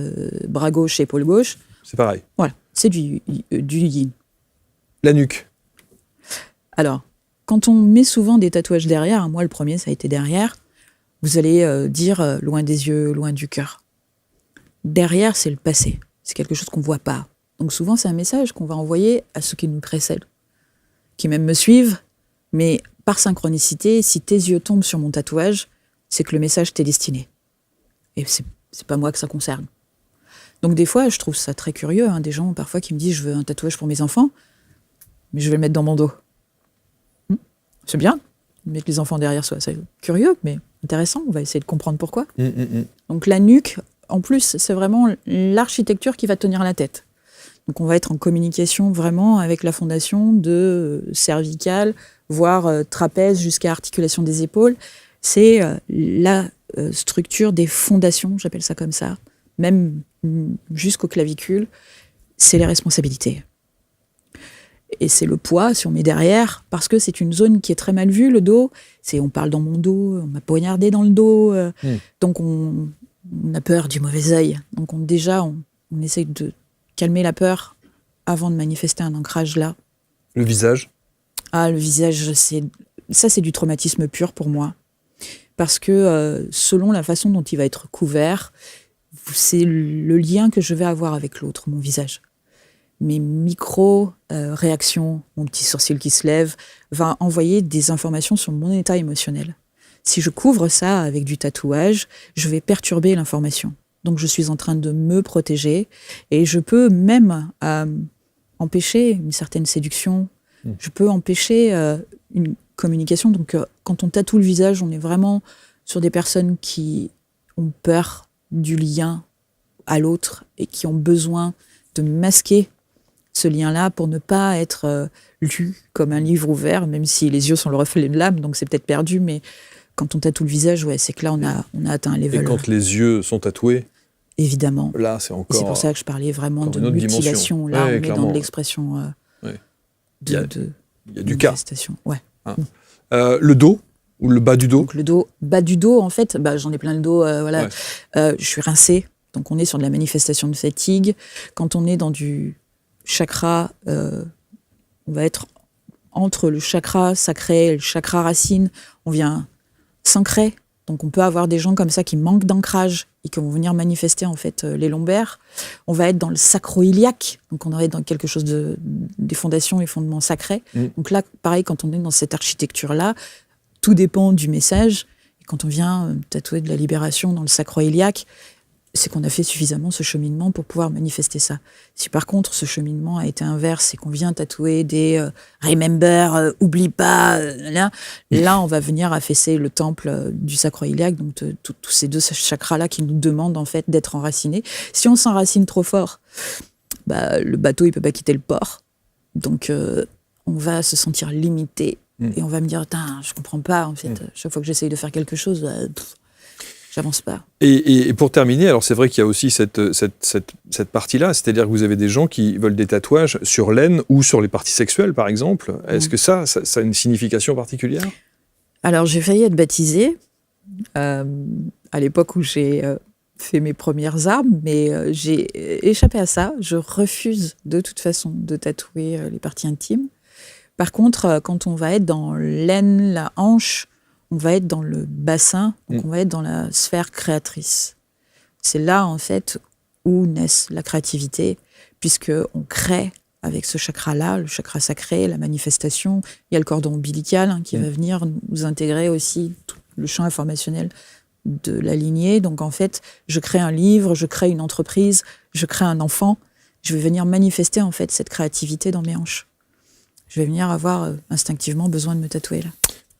A: bras gauche, épaule gauche.
C: C'est pareil.
A: Voilà, c'est du yin.
C: La nuque.
A: Alors, quand on met souvent des tatouages derrière, moi le premier ça a été derrière, vous allez dire loin des yeux, loin du cœur. Derrière, c'est le passé. C'est quelque chose qu'on ne voit pas. Donc souvent, c'est un message qu'on va envoyer à ceux qui nous précèdent, qui même me suivent, mais par synchronicité, si tes yeux tombent sur mon tatouage, c'est que le message t'est destiné. Et c'est pas moi que ça concerne. Donc des fois, je trouve ça très curieux, des gens parfois qui me disent « je veux un tatouage pour mes enfants, mais je vais le mettre dans mon dos ». C'est bien, mettre les enfants derrière soi, c'est curieux, mais intéressant, on va essayer de comprendre pourquoi. Donc la nuque, en plus, c'est vraiment l'architecture qui va tenir la tête. Donc on va être en communication vraiment avec la fondation de cervicale, voire trapèze jusqu'à articulation des épaules. C'est la structure des fondations, j'appelle ça comme ça, même jusqu'aux clavicules. C'est les responsabilités. Et c'est le poids, si on met derrière, parce que c'est une zone qui est très mal vue, le dos. On parle dans mon dos, on m'a poignardé dans le dos. Donc on a peur du mauvais œil. Donc on essaye de calmer la peur avant de manifester un ancrage là.
C: Le visage.
A: Ah, le visage, c'est du traumatisme pur pour moi. Parce que selon la façon dont il va être couvert, c'est le lien que je vais avoir avec l'autre, mon visage. Mes micro-réactions, mon petit sourcil qui se lève, va envoyer des informations sur mon état émotionnel. Si je couvre ça avec du tatouage, je vais perturber l'information. Donc je suis en train de me protéger et je peux même empêcher une certaine séduction. Je peux empêcher une communication. Donc quand on tatoue le visage, on est vraiment sur des personnes qui ont peur du lien à l'autre et qui ont besoin de masquer ce lien-là pour ne pas être lu comme un livre ouvert, même si les yeux sont le reflet de l'âme, donc c'est peut-être perdu, mais quand on tatoue le visage, c'est que là, on a atteint un level.
C: Et quand les yeux sont tatoués,
A: évidemment.
C: Là, c'est encore.
A: Et c'est pour ça que je parlais vraiment de mutilation. Là, on est dans de l'expression
C: il y a du cas.
A: Ouais.
C: Le dos ou le bas du dos.
A: Donc le dos, bas du dos, en fait, j'en ai plein le dos. Voilà. Je suis rincée, donc on est sur de la manifestation de fatigue. Quand on est dans du chakra, on va être entre le chakra sacré et le chakra racine. On vient s'ancrer. Donc on peut avoir des gens comme ça qui manquent d'ancrage et qui vont venir manifester en fait les lombaires. On va être dans le sacro-iliaque, donc on va être dans quelque chose des fondations, les fondements sacrés. Donc là, pareil, quand on est dans cette architecture-là, tout dépend du message. Et quand on vient tatouer de la libération dans le sacro-iliaque, c'est qu'on a fait suffisamment ce cheminement pour pouvoir manifester ça. Si par contre ce cheminement a été inverse et qu'on vient tatouer des remember, oublie pas, là on va venir affaisser le temple du sacro-iliaque, donc tous ces deux chakras-là qui nous demandent en fait d'être enracinés. Si on s'enracine trop fort, le bateau il peut pas quitter le port, donc on va se sentir limité et on va me dire je comprends pas en fait. Chaque fois que j'essaye de faire quelque chose, j'avance pas.
C: Et pour terminer, alors c'est vrai qu'il y a aussi cette partie-là, c'est-à-dire que vous avez des gens qui veulent des tatouages sur l'aine ou sur les parties sexuelles, par exemple. Est-ce que ça a une signification particulière ?
A: Alors, j'ai failli être baptisée à l'époque où j'ai fait mes premières armes, mais j'ai échappé à ça. Je refuse de toute façon de tatouer les parties intimes. Par contre, quand on va être dans l'aine, la hanche, on va être dans le bassin, donc on va être dans la sphère créatrice. C'est là, en fait, où naît la créativité, puisqu'on crée avec ce chakra-là, le chakra sacré, la manifestation. Il y a le cordon ombilical qui va venir nous intégrer aussi tout le champ informationnel de la lignée. Donc, en fait, je crée un livre, je crée une entreprise, je crée un enfant. Je vais venir manifester, en fait, cette créativité dans mes hanches. Je vais venir avoir instinctivement besoin de me tatouer, là.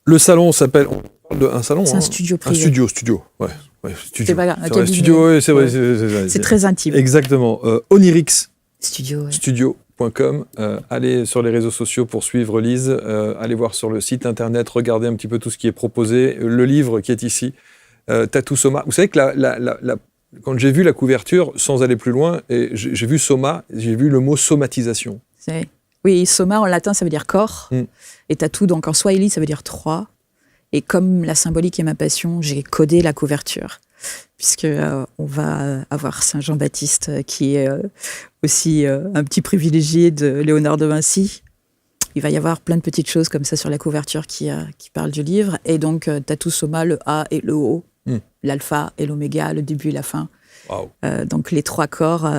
C: Le salon s'appelle... On parle d'un salon.
A: C'est un studio privé.
C: Un studio. Ouais, studio.
A: C'est pas grave, un
C: cabinet.
A: studio,
C: ouais, c'est vrai.
A: Ouais. C'est très intime.
C: Exactement. Onirix.
A: Studio, ouais.
C: Studio.com. Allez sur les réseaux sociaux pour suivre Lise. Allez voir sur le site internet, regardez un petit peu tout ce qui est proposé. Le livre qui est ici, Tattoo Soma. Vous savez que quand j'ai vu la couverture, sans aller plus loin, et j'ai vu Soma, j'ai vu le mot somatisation.
A: Oui, Soma en latin, ça veut dire corps. Et tattoo, donc en swahili, ça veut dire 3. Et comme la symbolique est ma passion, j'ai codé la couverture. Puisque on va avoir Saint Jean-Baptiste, qui est aussi un petit privilégié de Léonard de Vinci. Il va y avoir plein de petites choses comme ça sur la couverture qui parlent du livre. Et donc, Tattoo Soma, le A et le O, l'alpha et l'oméga, le début et la fin.
C: Wow.
A: Donc, les 3 corps...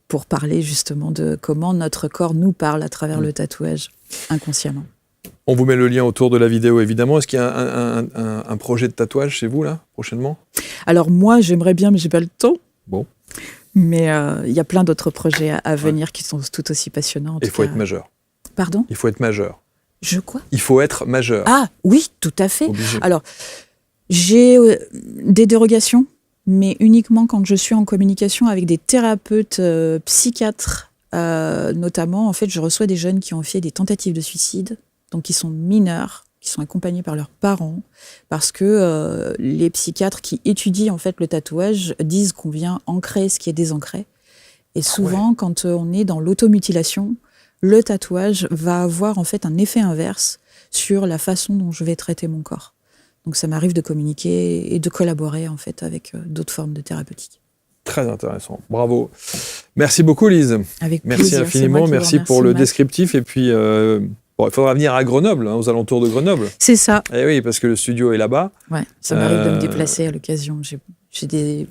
A: pour parler justement de comment notre corps nous parle à travers le tatouage, inconsciemment.
C: On vous met le lien autour de la vidéo, évidemment. Est-ce qu'il y a un projet de tatouage chez vous, là, prochainement ?
A: Alors moi, j'aimerais bien, mais j'ai pas le temps.
C: Bon.
A: Mais il y a plein d'autres projets à venir qui sont tout aussi passionnants.
C: Il faut être majeur.
A: Pardon ?
C: Il faut être majeur.
A: Quoi ?
C: Il faut être majeur.
A: Ah, oui, tout à fait.
C: Obligé.
A: Alors, j'ai des dérogations, mais uniquement quand je suis en communication avec des thérapeutes psychiatres, notamment. En fait, je reçois des jeunes qui ont fait des tentatives de suicide, donc qui sont mineurs, qui sont accompagnés par leurs parents, parce que les psychiatres qui étudient en fait le tatouage disent qu'on vient ancrer ce qui est désancré. Et souvent, quand on est dans l'automutilation, le tatouage va avoir en fait un effet inverse sur la façon dont je vais traiter mon corps. Donc ça m'arrive de communiquer et de collaborer en fait avec d'autres formes de thérapeutique.
C: Très intéressant. Bravo. Merci beaucoup, Lise.
A: Avec
C: merci
A: plaisir.
C: infiniment. Merci pour le descriptif. Et puis, il faudra venir à Grenoble, aux alentours de Grenoble.
A: C'est ça.
C: Eh oui, parce que le studio est là-bas.
A: Ouais, ça m'arrive de me déplacer à l'occasion. J'ai des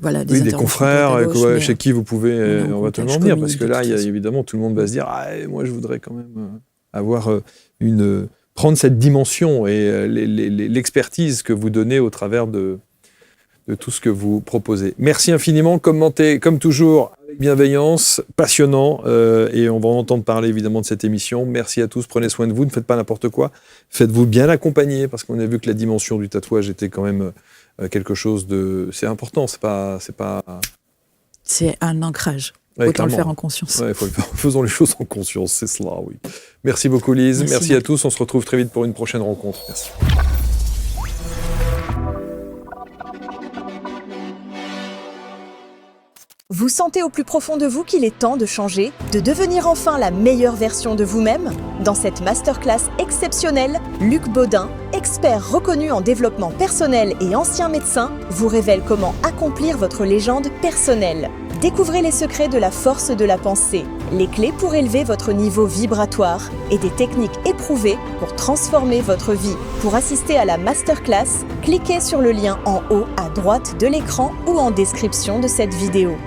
C: confrères
A: gauche,
C: chez qui vous pouvez on va tellement venir, parce que là, évidemment, tout le monde va se dire moi, je voudrais quand même prendre cette dimension et l'expertise que vous donnez au travers de tout ce que vous proposez. Merci infiniment, commentez comme toujours avec bienveillance, passionnant, et on va en entendre parler évidemment de cette émission. Merci à tous, prenez soin de vous, ne faites pas n'importe quoi, faites-vous bien accompagner, parce qu'on a vu que la dimension du tatouage était quand même quelque chose de... C'est important, c'est pas...
A: C'est un ancrage.
C: Ouais,
A: autant le faire en conscience.
C: Ouais, faisons les choses en conscience, c'est cela, oui. Merci beaucoup, Lise. Merci à tous. On se retrouve très vite pour une prochaine rencontre. Merci.
B: Vous sentez au plus profond de vous qu'il est temps de changer, de devenir enfin la meilleure version de vous-même ? Dans cette masterclass exceptionnelle, Luc Baudin, expert reconnu en développement personnel et ancien médecin, vous révèle comment accomplir votre légende personnelle. Découvrez les secrets de la force de la pensée, les clés pour élever votre niveau vibratoire et des techniques éprouvées pour transformer votre vie. Pour assister à la masterclass, cliquez sur le lien en haut à droite de l'écran ou en description de cette vidéo.